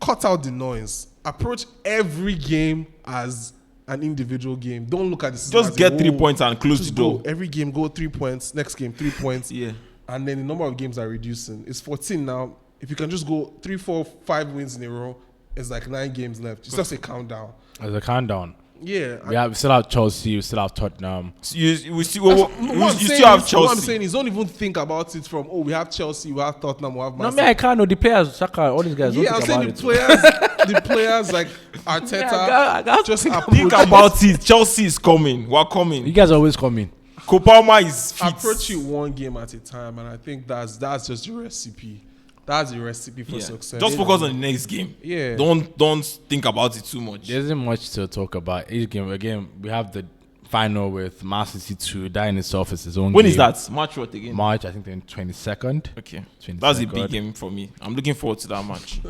[SPEAKER 3] cut out the noise. Approach every game as an individual game. Don't look at the season
[SPEAKER 1] Just
[SPEAKER 3] as
[SPEAKER 1] get
[SPEAKER 3] a
[SPEAKER 1] 3
[SPEAKER 3] whole.
[SPEAKER 1] points and close
[SPEAKER 3] Just
[SPEAKER 1] the door.
[SPEAKER 3] go. Every game, go 3 points. Next game, 3 points.
[SPEAKER 1] Yeah.
[SPEAKER 3] And then the number of games are reducing. It's 14 now. If you can just go 3, 4, 5 wins in a row, it's like 9 games left. It's just a countdown.
[SPEAKER 2] as a countdown.
[SPEAKER 3] Yeah.
[SPEAKER 2] We still have Chelsea. We still have Tottenham.
[SPEAKER 1] You still have
[SPEAKER 3] What I'm
[SPEAKER 1] Chelsea.
[SPEAKER 3] saying is don't even think about it from, we have Chelsea, we have Tottenham, we have
[SPEAKER 2] No,
[SPEAKER 3] Man
[SPEAKER 2] me, I can't know the players. Saka, all these guys. Don't
[SPEAKER 3] Yeah, I'm
[SPEAKER 2] think
[SPEAKER 3] saying
[SPEAKER 2] about
[SPEAKER 3] the
[SPEAKER 2] it.
[SPEAKER 3] the players like Arteta,
[SPEAKER 2] I got
[SPEAKER 3] just
[SPEAKER 2] think
[SPEAKER 1] Think about it. Chelsea is coming. We're
[SPEAKER 2] You
[SPEAKER 1] coming.
[SPEAKER 2] guys always come in.
[SPEAKER 1] Kopama is fit.
[SPEAKER 3] approach it one game at a time, and I think that's just the recipe. That's the recipe for
[SPEAKER 1] Yeah.
[SPEAKER 3] success.
[SPEAKER 1] Just focus on the next game.
[SPEAKER 3] Yeah.
[SPEAKER 1] Don't think about it too much.
[SPEAKER 2] There isn't much to talk about. Each game, again, we have the final with Man City 2. That in itself is his own
[SPEAKER 1] When
[SPEAKER 2] game.
[SPEAKER 1] is that? March what again?
[SPEAKER 2] March, I think the 22nd.
[SPEAKER 1] Okay.
[SPEAKER 2] 22nd.
[SPEAKER 1] That's a big game for me. I'm looking forward to that match.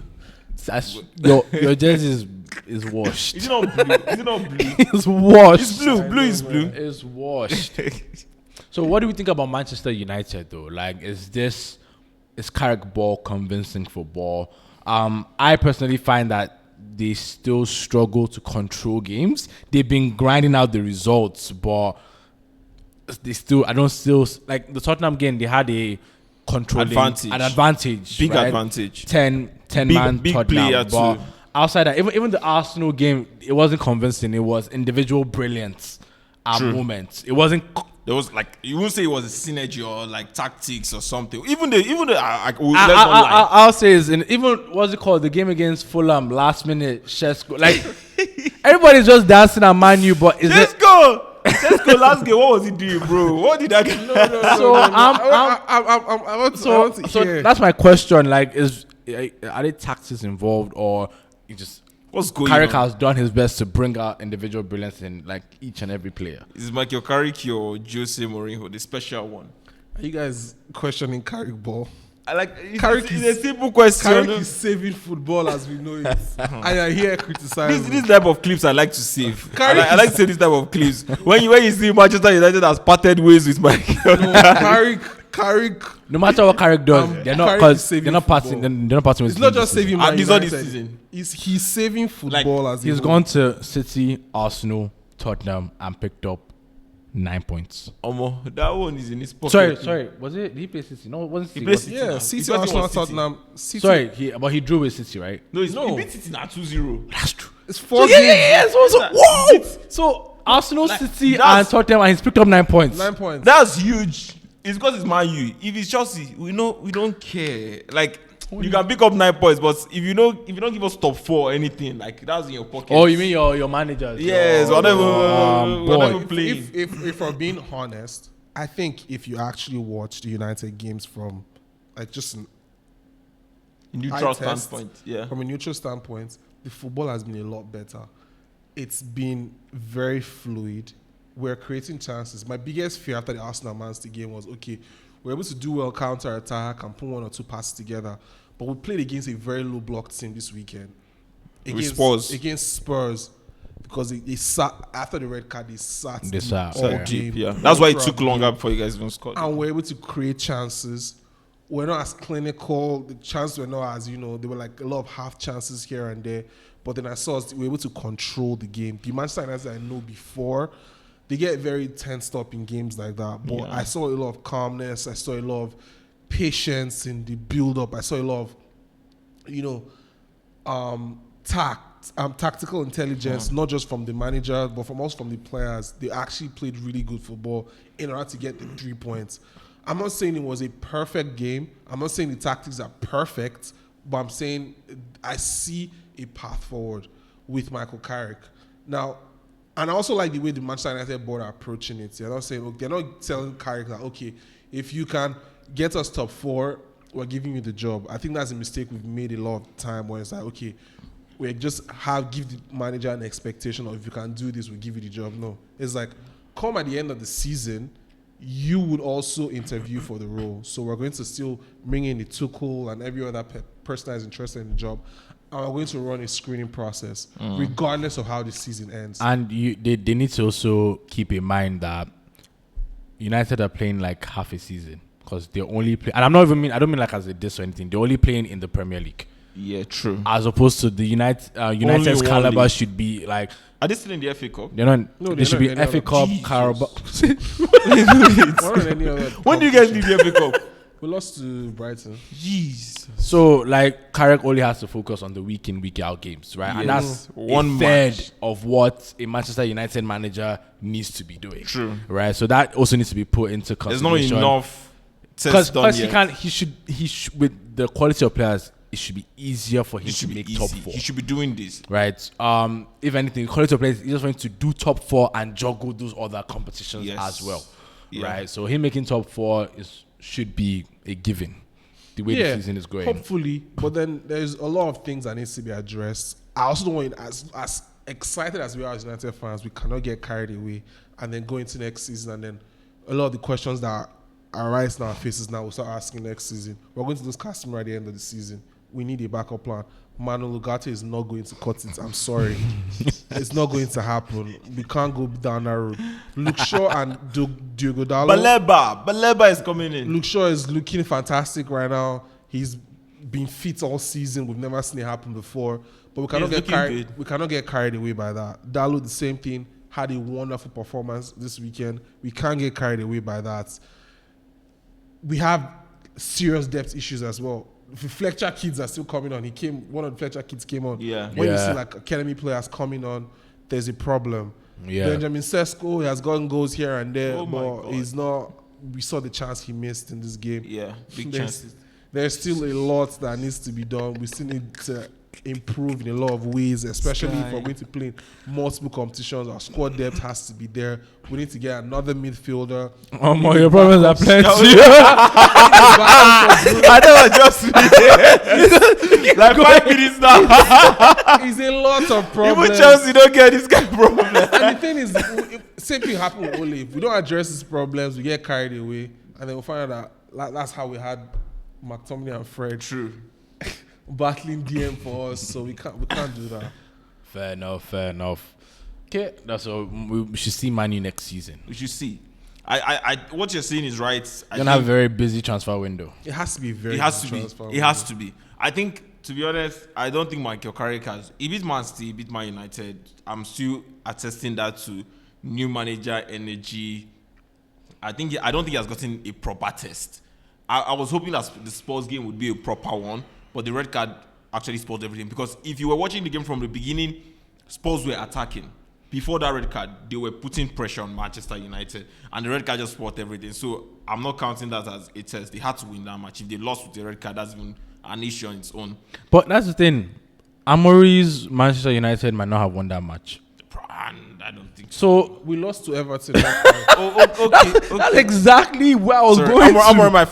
[SPEAKER 2] Your jersey is washed.
[SPEAKER 1] Is it not blue? Is it not blue?
[SPEAKER 2] It's washed.
[SPEAKER 1] It's blue. Blue is blue.
[SPEAKER 2] It's washed. So what do we think about Manchester United though? Like, is Carrick ball convincing football? I personally find that they still struggle to control games. They've been grinding out the results, but I don't still like the Tottenham game. They had a controlling advantage,
[SPEAKER 1] Big
[SPEAKER 2] right?
[SPEAKER 1] advantage.
[SPEAKER 2] 10
[SPEAKER 1] Big-
[SPEAKER 2] man
[SPEAKER 1] big
[SPEAKER 2] Tottenham,
[SPEAKER 1] player
[SPEAKER 2] but
[SPEAKER 1] too.
[SPEAKER 2] outside that, even the Arsenal game, it wasn't convincing. It was individual brilliance at
[SPEAKER 1] True.
[SPEAKER 2] moments. It wasn't.
[SPEAKER 1] There was like you wouldn't say it was a synergy or like tactics or something. Even the let's not lie.
[SPEAKER 2] I'll say is even what's it called, the game against Fulham, last minute Shesko, like everybody's just dancing at Man U, but is
[SPEAKER 1] Let's
[SPEAKER 2] it?
[SPEAKER 1] go. Let's go. Last game. What was he doing, bro? What did that guy?
[SPEAKER 3] I want to
[SPEAKER 2] So
[SPEAKER 3] hear.
[SPEAKER 2] that's my question. Like, are there tactics involved, or you just
[SPEAKER 1] What's going
[SPEAKER 2] Carrick
[SPEAKER 1] on?
[SPEAKER 2] has done his best to bring out individual brilliance in like each and every player.
[SPEAKER 1] Is Michael Carrick your Jose Mourinho, the special one?
[SPEAKER 3] Are you guys questioning Carrick ball?
[SPEAKER 1] I like
[SPEAKER 3] Carrick
[SPEAKER 1] it's
[SPEAKER 3] is-
[SPEAKER 1] a simple question.
[SPEAKER 3] Carrick is saving football as we know it. And I hear criticizing.
[SPEAKER 1] This type of clips I like to save.
[SPEAKER 3] Carrick
[SPEAKER 1] I like to say this type of clips. When you see Manchester United has parted ways with Michael.
[SPEAKER 3] No, Carrick.
[SPEAKER 2] No matter what Carrick does, they're not
[SPEAKER 3] Carrick
[SPEAKER 2] because
[SPEAKER 3] is saving
[SPEAKER 2] they're not passing.
[SPEAKER 3] football.
[SPEAKER 2] They're not passing.
[SPEAKER 3] It's not just saving Man
[SPEAKER 1] And it's not this
[SPEAKER 3] United.
[SPEAKER 1] season.
[SPEAKER 3] He's saving football as
[SPEAKER 2] He's
[SPEAKER 3] a
[SPEAKER 2] gone to City, Arsenal, Tottenham, and picked up 9 points.
[SPEAKER 1] Omo, that one is in his pocket.
[SPEAKER 2] Sorry. Was it? Did he play City? No, it wasn't City.
[SPEAKER 1] played
[SPEAKER 2] Was it?
[SPEAKER 1] City.
[SPEAKER 3] Yeah,
[SPEAKER 1] now.
[SPEAKER 3] City,
[SPEAKER 1] His first team
[SPEAKER 3] Arsenal,
[SPEAKER 1] was City.
[SPEAKER 3] Tottenham. City.
[SPEAKER 2] Sorry, but he drew with City, right?
[SPEAKER 1] No,
[SPEAKER 3] No.
[SPEAKER 1] he beat City now 2-0.
[SPEAKER 2] That's true.
[SPEAKER 3] It's 4 games.
[SPEAKER 2] Whoa! So Arsenal, City, and
[SPEAKER 1] that's-
[SPEAKER 2] Tottenham, and he's picked up 9 points.
[SPEAKER 3] 9 points.
[SPEAKER 1] That's huge. It's because it's Man U. If it's Chelsea, we don't care. Like you can pick up 9 points, but if you don't give us top 4 or anything, like that's in your pocket.
[SPEAKER 2] Oh, you mean your managers?
[SPEAKER 1] Yes, whatever.
[SPEAKER 2] boy.
[SPEAKER 1] Whatever playing.
[SPEAKER 3] If we're being honest, I think if you actually watch the United games from like just an
[SPEAKER 1] Neutral
[SPEAKER 3] eye test,
[SPEAKER 1] standpoint, yeah.
[SPEAKER 3] from a neutral standpoint, the football has been a lot better. It's been very fluid. We're creating chances. My biggest fear after the Arsenal Man City game was, okay, we're able to do well counter attack and put 1 or 2 passes together, but we played against a very low blocked team this weekend. Against Spurs, because they sat after the red card. They sat all
[SPEAKER 2] yeah.
[SPEAKER 3] game.
[SPEAKER 1] Yeah. That's why it took longer before you guys even scored.
[SPEAKER 3] And we're able to create chances. We're not as clinical. The chances were not as, they were like a lot of half chances here and there. But then I saw us, we were able to control the game. The Manchester United I know before, they get very tensed up in games like that. But
[SPEAKER 1] Yeah.
[SPEAKER 3] I saw a lot of calmness. I saw a lot of patience in the build-up. I saw a lot of, tactical intelligence, not just from the manager, but from also from the players. They actually played really good football in order to get the 3 points. I'm not saying it was a perfect game. I'm not saying the tactics are perfect, but I'm saying I see a path forward with Michael Carrick. Now, and I also like the way the Manchester United board are approaching it. They're not saying, look, they're not telling Carrick that, okay, if you can get us top 4, we're giving you the job. I think that's a mistake we've made a lot of time where it's like, okay, we just give the manager an expectation of if you can do this, we'll give you the job. No. It's like, come at the end of the season, you would also interview for the role. So we're going to still bring in the Tuchel and every other person that is interested in the job. And we're going to run a screening process, regardless of how the season ends.
[SPEAKER 2] And they need to also keep in mind that United are playing like half a season because they only play. And I don't mean like as a diss or anything. They're only playing in the Premier League.
[SPEAKER 1] Yeah, true.
[SPEAKER 2] As opposed to the United's
[SPEAKER 1] one
[SPEAKER 2] caliber
[SPEAKER 1] league.
[SPEAKER 2] should be like.
[SPEAKER 1] Are they still in the FA Cup?
[SPEAKER 2] They're not.
[SPEAKER 3] No,
[SPEAKER 2] they should be
[SPEAKER 3] they're
[SPEAKER 2] FA
[SPEAKER 3] not.
[SPEAKER 2] Cup,
[SPEAKER 1] Jesus.
[SPEAKER 2] Carabao.
[SPEAKER 3] More than any other
[SPEAKER 1] When do you guys leave the FA Cup?
[SPEAKER 3] We lost to Brighton.
[SPEAKER 1] Jeez.
[SPEAKER 2] So like Carrick only has to focus on the week in, week out games, right? And
[SPEAKER 1] Yes.
[SPEAKER 2] that's
[SPEAKER 1] One
[SPEAKER 2] a third
[SPEAKER 1] match.
[SPEAKER 2] of what a Manchester United manager needs to be doing.
[SPEAKER 1] True.
[SPEAKER 2] Right. So that also needs to be put into
[SPEAKER 1] There's not
[SPEAKER 2] consideration.
[SPEAKER 1] enough test done
[SPEAKER 2] Because
[SPEAKER 1] yet.
[SPEAKER 2] he should with the quality of players, it should be easier for him
[SPEAKER 1] It
[SPEAKER 2] to
[SPEAKER 1] should be
[SPEAKER 2] make
[SPEAKER 1] easy.
[SPEAKER 2] top 4.
[SPEAKER 1] He should be doing this.
[SPEAKER 2] Right. If anything, quality of players is just going to do top 4 and juggle those other competitions
[SPEAKER 1] Yes.
[SPEAKER 2] as well.
[SPEAKER 1] Yeah.
[SPEAKER 2] Right. So him making top 4 should be a given. The way the season is going.
[SPEAKER 3] Hopefully, but then there's a lot of things that needs to be addressed. I also don't want, as excited as we are as United fans, we cannot get carried away and then go into next season and then a lot of the questions that arise in our faces now we'll start asking next season. We're going to lose Casemiro at the end of the season. We need a backup plan. Manuel Ugarte is not going to cut it. I'm sorry. It's not going to happen. We can't go down that road. Luke Shaw and Diogo Dalot.
[SPEAKER 1] Baleba is coming in.
[SPEAKER 3] Luke Shaw is looking fantastic right now. He's been fit all season. We've never seen it happen before. But we cannot
[SPEAKER 1] He's
[SPEAKER 3] get
[SPEAKER 1] looking
[SPEAKER 3] carried.
[SPEAKER 1] good.
[SPEAKER 3] We cannot get carried away by that. Dalot, the same thing. Had a wonderful performance this weekend. We can't get carried away by that. We have serious depth issues as well. The Fletcher kids are still coming on. One of the Fletcher kids came on.
[SPEAKER 1] Yeah.
[SPEAKER 3] When you
[SPEAKER 2] Yeah.
[SPEAKER 3] see like academy players coming on, there's a problem.
[SPEAKER 2] Yeah.
[SPEAKER 3] Benjamin Sesko has gotten goals here and there,
[SPEAKER 1] Oh my
[SPEAKER 3] but
[SPEAKER 1] God.
[SPEAKER 3] he's not. We saw the chance he missed in this game.
[SPEAKER 1] Yeah, big
[SPEAKER 3] There's-
[SPEAKER 1] chances.
[SPEAKER 3] There's still a lot that needs to be done. We still need to improve in a lot of ways, especially if we're going to play in multiple competitions. Our squad depth has to be there. We need to get another midfielder.
[SPEAKER 2] Your problems are plenty.
[SPEAKER 1] I never just like 5 minutes now.
[SPEAKER 3] It's a lot of problems.
[SPEAKER 1] Even Chelsea don't get this kind of problem.
[SPEAKER 3] And the thing is, same thing happened with Ole. If we don't address these problems, we get carried away, and then we'll find out that that's how we had McTominay and Fred.
[SPEAKER 1] True.
[SPEAKER 3] Battling DM for us, so we can't do that.
[SPEAKER 2] Fair enough. Okay, that's all. We should see Man U next season.
[SPEAKER 1] We should see. I what you're saying is right.
[SPEAKER 2] You're gonna have a very busy transfer window.
[SPEAKER 3] It has to be
[SPEAKER 1] It has to be. I think, to be honest, I don't think Michael Carrick has. He beat Man City, he beat Man United. I'm still attesting that to new manager energy. I don't think he has gotten a proper test. I was hoping that the Spurs game would be a proper one, but the red card actually spoiled everything. Because if you were watching the game from the beginning, Spurs were attacking. Before that red card, they were putting pressure on Manchester United, and the red card just spoiled everything. So I'm not counting that as a test. They had to win that match. If they lost with the red card, that's even an issue on its own.
[SPEAKER 2] But that's the thing. Amorim's Manchester United might not have won that match.
[SPEAKER 1] And I don't think
[SPEAKER 2] so.
[SPEAKER 3] We lost to Everton.
[SPEAKER 1] Okay.
[SPEAKER 2] That's exactly where I was going to.
[SPEAKER 1] Amorim, I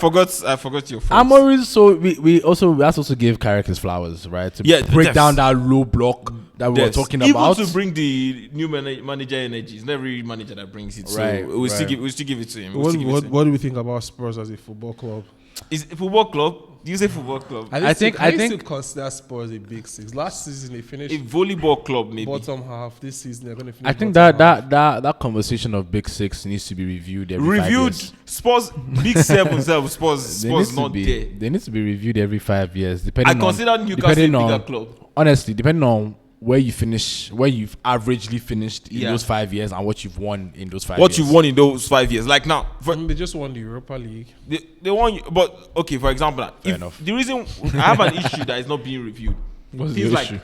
[SPEAKER 1] forgot your fault.
[SPEAKER 2] Amorim, so we have to also give Carrick his flowers, right? To break down that low block that we were talking about.
[SPEAKER 1] Even to bring the new manager energy. It's not every manager that brings it.
[SPEAKER 2] Right,
[SPEAKER 1] so we'll still give it to him.
[SPEAKER 3] What do we think about Spurs as a football club?
[SPEAKER 1] Is a football club? Do you say football club?
[SPEAKER 2] I think
[SPEAKER 3] still consider Spurs a big six. Last season they finished
[SPEAKER 1] a volleyball club, maybe
[SPEAKER 3] bottom half. This season they're going to finish.
[SPEAKER 2] I think that conversation of big six needs to be reviewed every 5 years.
[SPEAKER 1] Spurs big seven. Spurs not there.
[SPEAKER 2] They need to be reviewed every 5 years.
[SPEAKER 1] I consider Newcastle a bigger club.
[SPEAKER 2] Honestly, depending on where you finish, where you've averagely finished in those 5 years, and what you've won in those 5 years.
[SPEAKER 1] What you've won in those 5 years, like now,
[SPEAKER 3] they just won the Europa League.
[SPEAKER 1] They won, but okay. For example,
[SPEAKER 2] enough.
[SPEAKER 1] The reason I have an issue that is not being reviewed,
[SPEAKER 2] what's the
[SPEAKER 1] like
[SPEAKER 2] issue?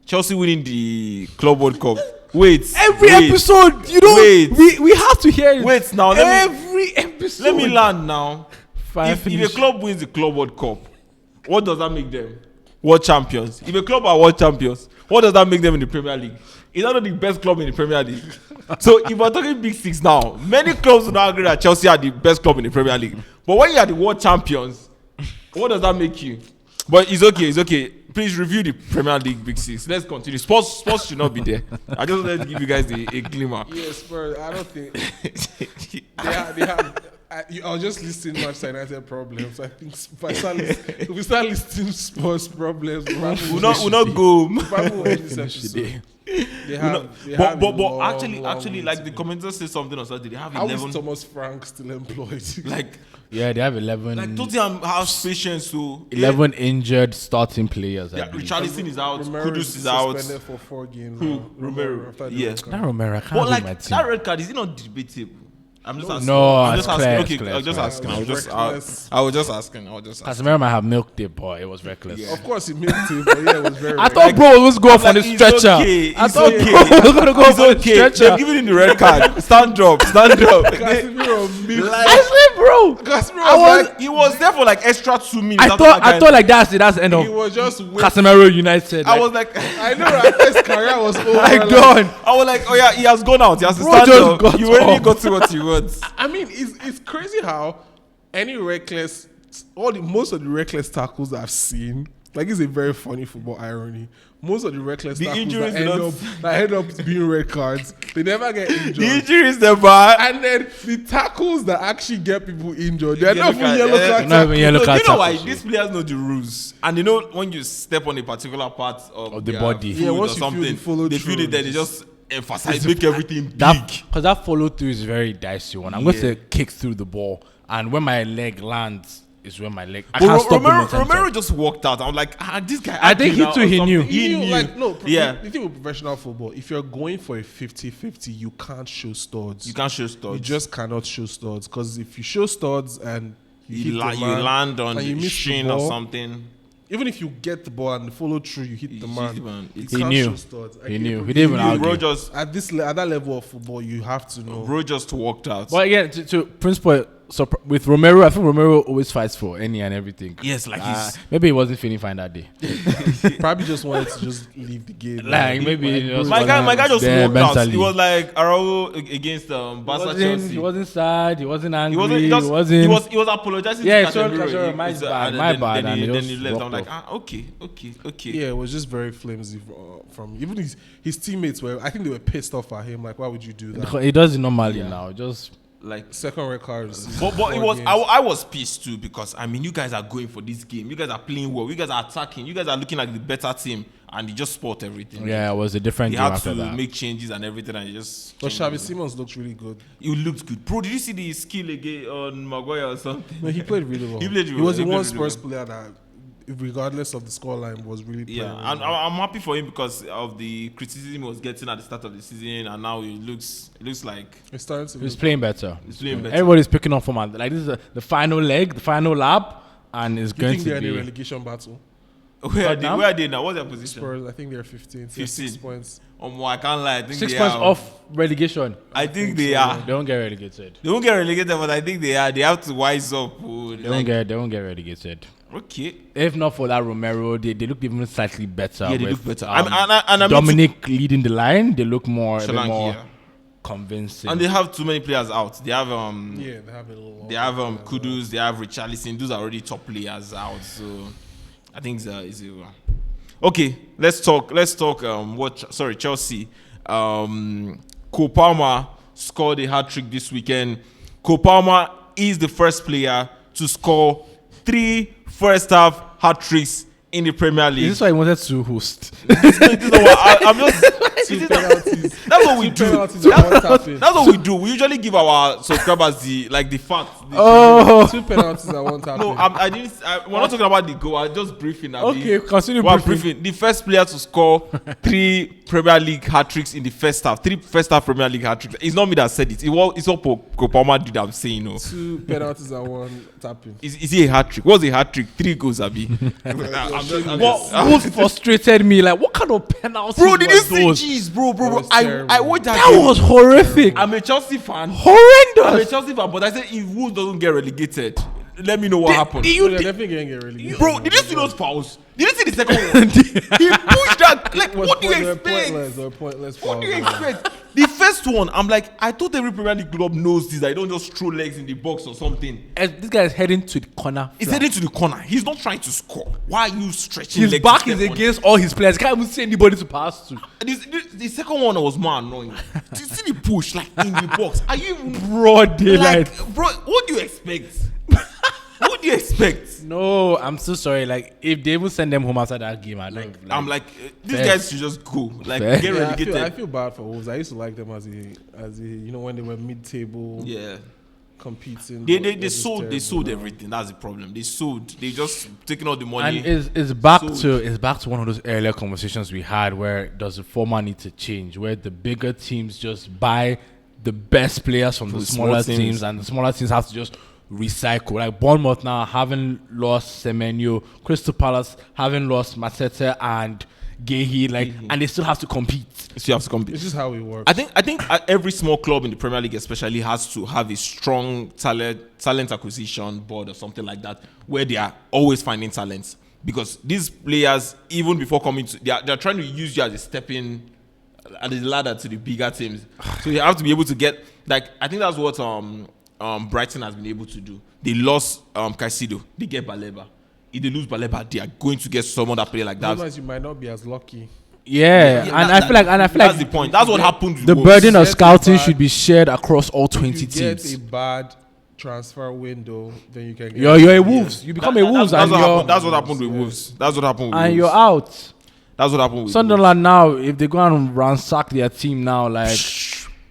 [SPEAKER 1] Chelsea winning the Club World Cup. Wait,
[SPEAKER 2] episode, we have to hear it.
[SPEAKER 1] Wait now,
[SPEAKER 2] every episode.
[SPEAKER 1] Let me land now. If
[SPEAKER 2] finish.
[SPEAKER 1] a club wins the Club World Cup, what does that make them? World champions. If a club are world champions, what does that make them in the Premier League? Is that not the best club in the Premier League? So if we're talking big six now, many clubs will not agree that Chelsea are the best club in the Premier League. But when you are the world champions, what does that make you? But it's okay. Please review the Premier League big six. Let's continue. Spurs should not be there. I just wanted to give you guys a glimmer.
[SPEAKER 3] Yes, Spurs. I don't think they have. I was just listing Manchester United problems. I think if we start listing Spurs problems,
[SPEAKER 1] we'll not go. But actually, like the commentator said something on Saturday. They have 11.
[SPEAKER 3] How is Thomas Frank still employed?
[SPEAKER 2] They have 11.
[SPEAKER 1] Like Tottenham has patience, so
[SPEAKER 2] 11 injured starting players.
[SPEAKER 1] Yeah, Richarlison is out.
[SPEAKER 3] Romero
[SPEAKER 1] Kudus is out.
[SPEAKER 3] Suspended for 4 games.
[SPEAKER 1] Who? Romero.
[SPEAKER 2] Yes. Not Romero. I can't
[SPEAKER 1] but
[SPEAKER 2] like my team.
[SPEAKER 1] that red card is it not debatable? I'm just asking.
[SPEAKER 2] No,
[SPEAKER 1] I'm
[SPEAKER 2] it's
[SPEAKER 1] just
[SPEAKER 2] clear,
[SPEAKER 1] asking.
[SPEAKER 2] it's
[SPEAKER 1] Okay,
[SPEAKER 2] clear,
[SPEAKER 1] I'll just ask. I was just asking.
[SPEAKER 2] Casemiro might have milked it, but it was reckless.
[SPEAKER 1] Yeah.
[SPEAKER 3] Of course, he milked it, but yeah, it was very.
[SPEAKER 2] I thought bro was going to go off on the stretcher.
[SPEAKER 1] I thought bro was going to go off on the stretcher. They've given him the red card. Stand up.
[SPEAKER 3] Casemiro milked.
[SPEAKER 2] I swear, bro.
[SPEAKER 3] Casemiro
[SPEAKER 1] he was there for like extra 2 minutes.
[SPEAKER 2] I thought like that's the end of.
[SPEAKER 3] He was just waiting.
[SPEAKER 2] Casemiro United.
[SPEAKER 1] I was like,
[SPEAKER 3] I know that his career was over.
[SPEAKER 2] Like done.
[SPEAKER 1] I was like, oh yeah, he has gone out. He has to
[SPEAKER 2] Bro
[SPEAKER 1] stand
[SPEAKER 2] just
[SPEAKER 1] up.
[SPEAKER 2] got
[SPEAKER 1] You already
[SPEAKER 2] off.
[SPEAKER 1] got to what you want.
[SPEAKER 3] I mean, it's crazy how most of the reckless tackles I've seen, like it's a very funny football irony. Most of the reckless tackles
[SPEAKER 1] injuries
[SPEAKER 3] that end up being red cards, they never get injured.
[SPEAKER 1] The injuries they're bad.
[SPEAKER 3] And then the tackles that actually get people injured, they're not even yellow card
[SPEAKER 2] not even yellow card
[SPEAKER 1] You know why?
[SPEAKER 2] tackles.
[SPEAKER 1] These players know the rules. And you know when you step on a particular part of
[SPEAKER 2] the
[SPEAKER 1] their
[SPEAKER 2] body.
[SPEAKER 1] food
[SPEAKER 3] Yeah,
[SPEAKER 1] or
[SPEAKER 3] once you feel
[SPEAKER 1] something,
[SPEAKER 3] the follow
[SPEAKER 1] they feel
[SPEAKER 3] through,
[SPEAKER 1] it there. They just emphasize, make everything big.
[SPEAKER 2] Because that follow through is a very dicey one. I'm going to kick through the ball, and when my leg lands, is when my leg. I can't stop
[SPEAKER 1] Romero just walked out. I was like, this guy.
[SPEAKER 2] I think he knew.
[SPEAKER 3] He knew. Like, no,
[SPEAKER 1] Yeah.
[SPEAKER 3] The thing with professional football, if you're going for a 50-50, you can't show studs.
[SPEAKER 1] You can't show studs.
[SPEAKER 3] You just cannot show studs. Because if you show studs and
[SPEAKER 1] you
[SPEAKER 3] hit the man
[SPEAKER 1] land on
[SPEAKER 3] and you
[SPEAKER 1] the
[SPEAKER 3] miss
[SPEAKER 1] shin
[SPEAKER 3] the
[SPEAKER 1] or
[SPEAKER 3] ball,
[SPEAKER 1] something.
[SPEAKER 3] even if you get the ball and follow through, you hit the man.
[SPEAKER 1] He
[SPEAKER 3] can't
[SPEAKER 2] knew.
[SPEAKER 3] show studs.
[SPEAKER 2] He knew. He didn't even argue.
[SPEAKER 3] At that level of football, you have to know.
[SPEAKER 1] Bro just walked out.
[SPEAKER 2] But again, to principle, So with Romero, I think Romero always fights for any and everything.
[SPEAKER 1] Yes, like
[SPEAKER 2] maybe he wasn't feeling fine that day.
[SPEAKER 3] Probably just wanted to just leave the game.
[SPEAKER 2] Like maybe
[SPEAKER 1] my guy just walked out. He was like Araujo against Barca Chelsea.
[SPEAKER 2] He wasn't sad. He wasn't angry.
[SPEAKER 1] He was apologizing.
[SPEAKER 2] Yeah,
[SPEAKER 1] to
[SPEAKER 2] sure. My bad.
[SPEAKER 1] Then he left. I'm like, okay.
[SPEAKER 3] Yeah, it was just very flimsy from even his teammates were. I think they were pissed off at him. Like, why would you do that?
[SPEAKER 2] Because he does it normally now. Just
[SPEAKER 3] like second red cards.
[SPEAKER 1] But it was I was pissed too because I mean you guys are going for this game. You guys are playing well. You guys are attacking. You guys are looking like the better team, and you just spot everything.
[SPEAKER 2] Yeah, it was a different game after that.
[SPEAKER 1] You had to make changes and everything, and you just.
[SPEAKER 3] But Xavi Simons looked really good.
[SPEAKER 1] He looked good, bro. Did you see the skill again on Maguire or something?
[SPEAKER 3] No, he played really well. He was the one Spurs player that, regardless of the scoreline, was really playing.
[SPEAKER 1] Yeah, and I'm happy for him because of the criticism he was getting at the start of the season, and now it looks like
[SPEAKER 3] he's
[SPEAKER 2] playing better. Everybody's picking up from like this is the final leg, the final lap, and it's going to be.
[SPEAKER 3] Do you think they're in a relegation battle?
[SPEAKER 1] Where are they now? What's their position?
[SPEAKER 3] Spurs, I think they're 15. 6 points.
[SPEAKER 1] I can't lie. I think
[SPEAKER 2] 6 points off relegation.
[SPEAKER 1] I think they are.
[SPEAKER 2] They don't get relegated.
[SPEAKER 1] They won't get relegated, but I think they are. They have to wise up.
[SPEAKER 2] They won't get relegated.
[SPEAKER 1] Okay.
[SPEAKER 2] If not for that Romero, they look even slightly better.
[SPEAKER 1] Yeah, they look better.
[SPEAKER 2] And Dominic leading the line, they look more convincing.
[SPEAKER 1] And they have too many players out. They have
[SPEAKER 3] they have
[SPEAKER 1] Kudus, they have Richarlison. Those are already top players out. So I think it's okay. Let's talk. Chelsea. Cole Palmer scored a hat-trick this weekend. Cole Palmer is the first player to score 3 first-half hat-tricks in the Premier League.
[SPEAKER 2] Is this why I wanted to host?
[SPEAKER 1] I'm just...
[SPEAKER 3] Two penalties.
[SPEAKER 1] That's what we do. That's what we do. We usually give our subscribers the facts.
[SPEAKER 3] Two penalties at one time.
[SPEAKER 1] No, we're not talking about the goal. I'm just briefing.
[SPEAKER 2] Okay, continue
[SPEAKER 1] briefing. The first player to score 3 Premier League hat-tricks in the first half. 3 first-half Premier League hat-tricks. It's not me that said it. It's what Cole Palmer did. I'm saying. No.
[SPEAKER 3] 2 penalties at one tapping.
[SPEAKER 1] Is he a hat-trick? What's a hat-trick? 3 goals, Abi.
[SPEAKER 2] What frustrated me? Like, what kind of penalties?
[SPEAKER 1] Bro, did you see? Jeez, bro. I watched that.
[SPEAKER 2] That was horrific.
[SPEAKER 1] I'm a Chelsea fan.
[SPEAKER 2] Horrendous.
[SPEAKER 1] I'm a Chelsea fan, but I said if Wolves doesn't get relegated, let me know what happened.
[SPEAKER 3] They're definitely going to get relegated.
[SPEAKER 1] Bro, did you see those fouls? Did you see the second one? He pushed that. Like, what do you expect?
[SPEAKER 3] Pointless
[SPEAKER 1] what do you expect? The first one, I'm like, I thought every Premier League club knows this. I don't just throw legs in the box or something.
[SPEAKER 2] This guy is heading to the corner.
[SPEAKER 1] He's heading to the corner. He's not trying to score. Why are you stretching
[SPEAKER 2] his
[SPEAKER 1] legs?
[SPEAKER 2] His back is against all his players. He can't even see anybody to pass to.
[SPEAKER 1] The second one was more annoying. Do you see the push, like, in the box? Are you even...
[SPEAKER 2] Broad daylight.
[SPEAKER 1] Like, bro, what do you expect? What do you expect?
[SPEAKER 2] No, I'm so sorry. Like, if they even send them home after that game,
[SPEAKER 1] I'm like, these guys should just go. Like, get relegated.
[SPEAKER 3] I feel bad for Wolves. I used to like them as a when they were mid-table.
[SPEAKER 1] Yeah.
[SPEAKER 3] Competing.
[SPEAKER 1] They sold everything. That's the problem. They just taking all the money.
[SPEAKER 2] And it's back to one of those earlier conversations we had where does the format need to change, where the bigger teams just buy the best players from the smaller teams, and the smaller teams have to just recycle. Like Bournemouth now having lost Semenyo, Crystal Palace having lost Mateta and Gehi, and they still have to compete.
[SPEAKER 1] It's just
[SPEAKER 3] how it works.
[SPEAKER 1] I think every small club in the Premier League especially has to have a strong talent acquisition board or something like that, where they are always finding talents, because these players, even before coming to, they're trying to use you as a stepping at the ladder to the bigger teams. So you have to be able to get, like, I think that's what Brighton has been able to do. They lost Caicedo, they get Baleba. If they lose Baleba, they are going to get some other player like that.
[SPEAKER 3] Otherwise, you might not be as lucky.
[SPEAKER 2] Yeah, and I feel like
[SPEAKER 1] that's the point. That's what happened.
[SPEAKER 2] The burden of scouting should be shared across all 20 teams.
[SPEAKER 3] If you get a bad transfer window, then you can get...
[SPEAKER 2] You're a Wolves. You become a Wolves.
[SPEAKER 1] That's what happened with Wolves. That's what happened with Wolves.
[SPEAKER 2] And you're out.
[SPEAKER 1] That's what happened with
[SPEAKER 2] Sunderland now, if they go and ransack their team now, like...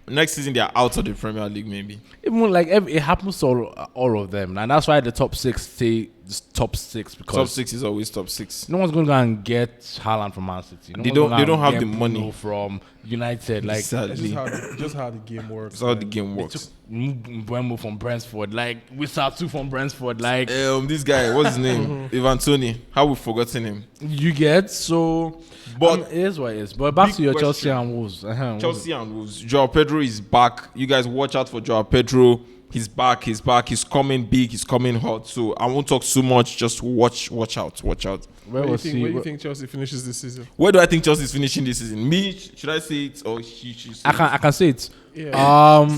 [SPEAKER 1] Next season, they are out of the Premier League, maybe.
[SPEAKER 2] Even like it happens to all of them. And that's why the top 6 stay top 6. Because
[SPEAKER 1] top 6 is always top 6.
[SPEAKER 2] No one's going to go and get Haaland from Man City.
[SPEAKER 1] They don't have the money
[SPEAKER 2] from United. Like,
[SPEAKER 1] sadly.
[SPEAKER 3] Just how the game works.
[SPEAKER 1] That's how the game works.
[SPEAKER 2] Mbeumo from Brentford, like Wisatu from Brentford, like
[SPEAKER 1] this guy, what's his name? Ivan Toney. How we forgotten him?
[SPEAKER 2] You get so, but it is what it is. But back to your Chelsea and Wolves.
[SPEAKER 1] Chelsea and Wolves. Joao Pedro is back. You guys watch out for Joao Pedro. He's back. He's coming big. He's coming hot. So I won't talk too much. Just watch out.
[SPEAKER 3] Where do you think Chelsea finishes this season?
[SPEAKER 1] Where do I think Chelsea is finishing this season? Me? Should I say it or she should say
[SPEAKER 2] I can say it.
[SPEAKER 3] Yeah.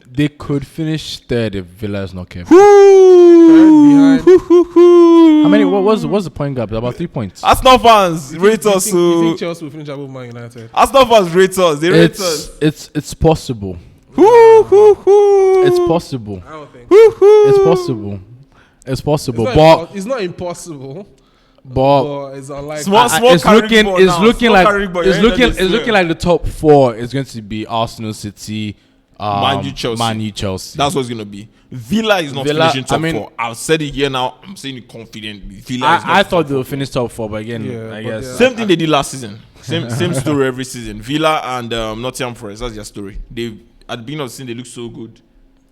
[SPEAKER 2] They could finish third if Villa is not careful.
[SPEAKER 3] Behind.
[SPEAKER 2] How many? What's the point gap? About 3 points.
[SPEAKER 1] Arsenal fans rate us.
[SPEAKER 3] You think Chelsea will finish above Man United?
[SPEAKER 1] Arsenal fans rate us. They rate us.
[SPEAKER 2] It's possible. It's possible.
[SPEAKER 3] I don't think.
[SPEAKER 2] It's possible. It's possible. But
[SPEAKER 3] it's not impossible.
[SPEAKER 2] But
[SPEAKER 3] It's unlikely.
[SPEAKER 2] it's looking like the top 4 is going to be Arsenal, City,
[SPEAKER 1] Man U,
[SPEAKER 2] Chelsea.
[SPEAKER 1] That's what it's going to be. Villa is not finishing top 4. I've said it here now. I'm saying it confidently. Villa
[SPEAKER 2] I thought they would finish top 4, but again, I guess.
[SPEAKER 1] Yeah. Same thing they did last season. Same story every season. Villa and Nottingham Forest, that's their story. At the beginning of the season, they look so good.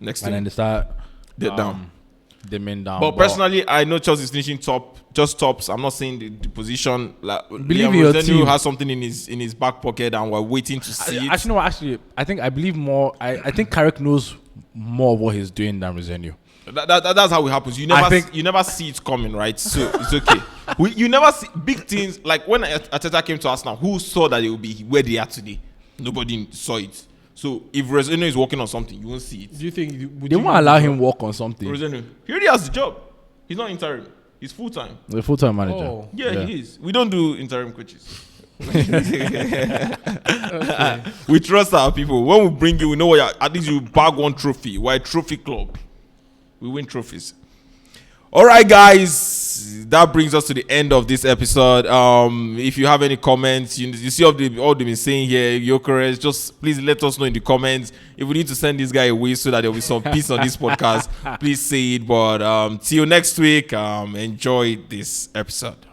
[SPEAKER 1] Next
[SPEAKER 2] and
[SPEAKER 1] thing,
[SPEAKER 2] then they start
[SPEAKER 1] down.
[SPEAKER 2] They mean down.
[SPEAKER 1] But personally, I know Chelsea's finishing just tops. I'm not saying the position. Like,
[SPEAKER 2] believe in your team.
[SPEAKER 1] Has something in his back pocket, and we're waiting to see it.
[SPEAKER 2] Actually, I believe more. I think Carrick knows more of what he's doing than Rosenio.
[SPEAKER 1] That's how it happens. You never see it coming, right? So it's okay. You never see big things like when Arteta came to Arsenal. Who saw that they will be where they are today? Nobody saw it. So if Rosenio is working on something, you won't see it.
[SPEAKER 3] Do you think
[SPEAKER 2] they won't allow him work on something?
[SPEAKER 1] Rosenio, he already has the job. He's not interim. He's full time.
[SPEAKER 2] The full time manager.
[SPEAKER 3] Oh.
[SPEAKER 1] Yeah, he is. We don't do interim coaches. We trust our people. When we bring you, we know at least you bag one trophy. We're a trophy club. We win trophies. All right, guys, that brings us to the end of this episode. If you have any comments, you see all they've been saying here, Gyökeres, just please let us know in the comments. If we need to send this guy away so that there will be some peace on this podcast, please say it. But till next week, enjoy this episode.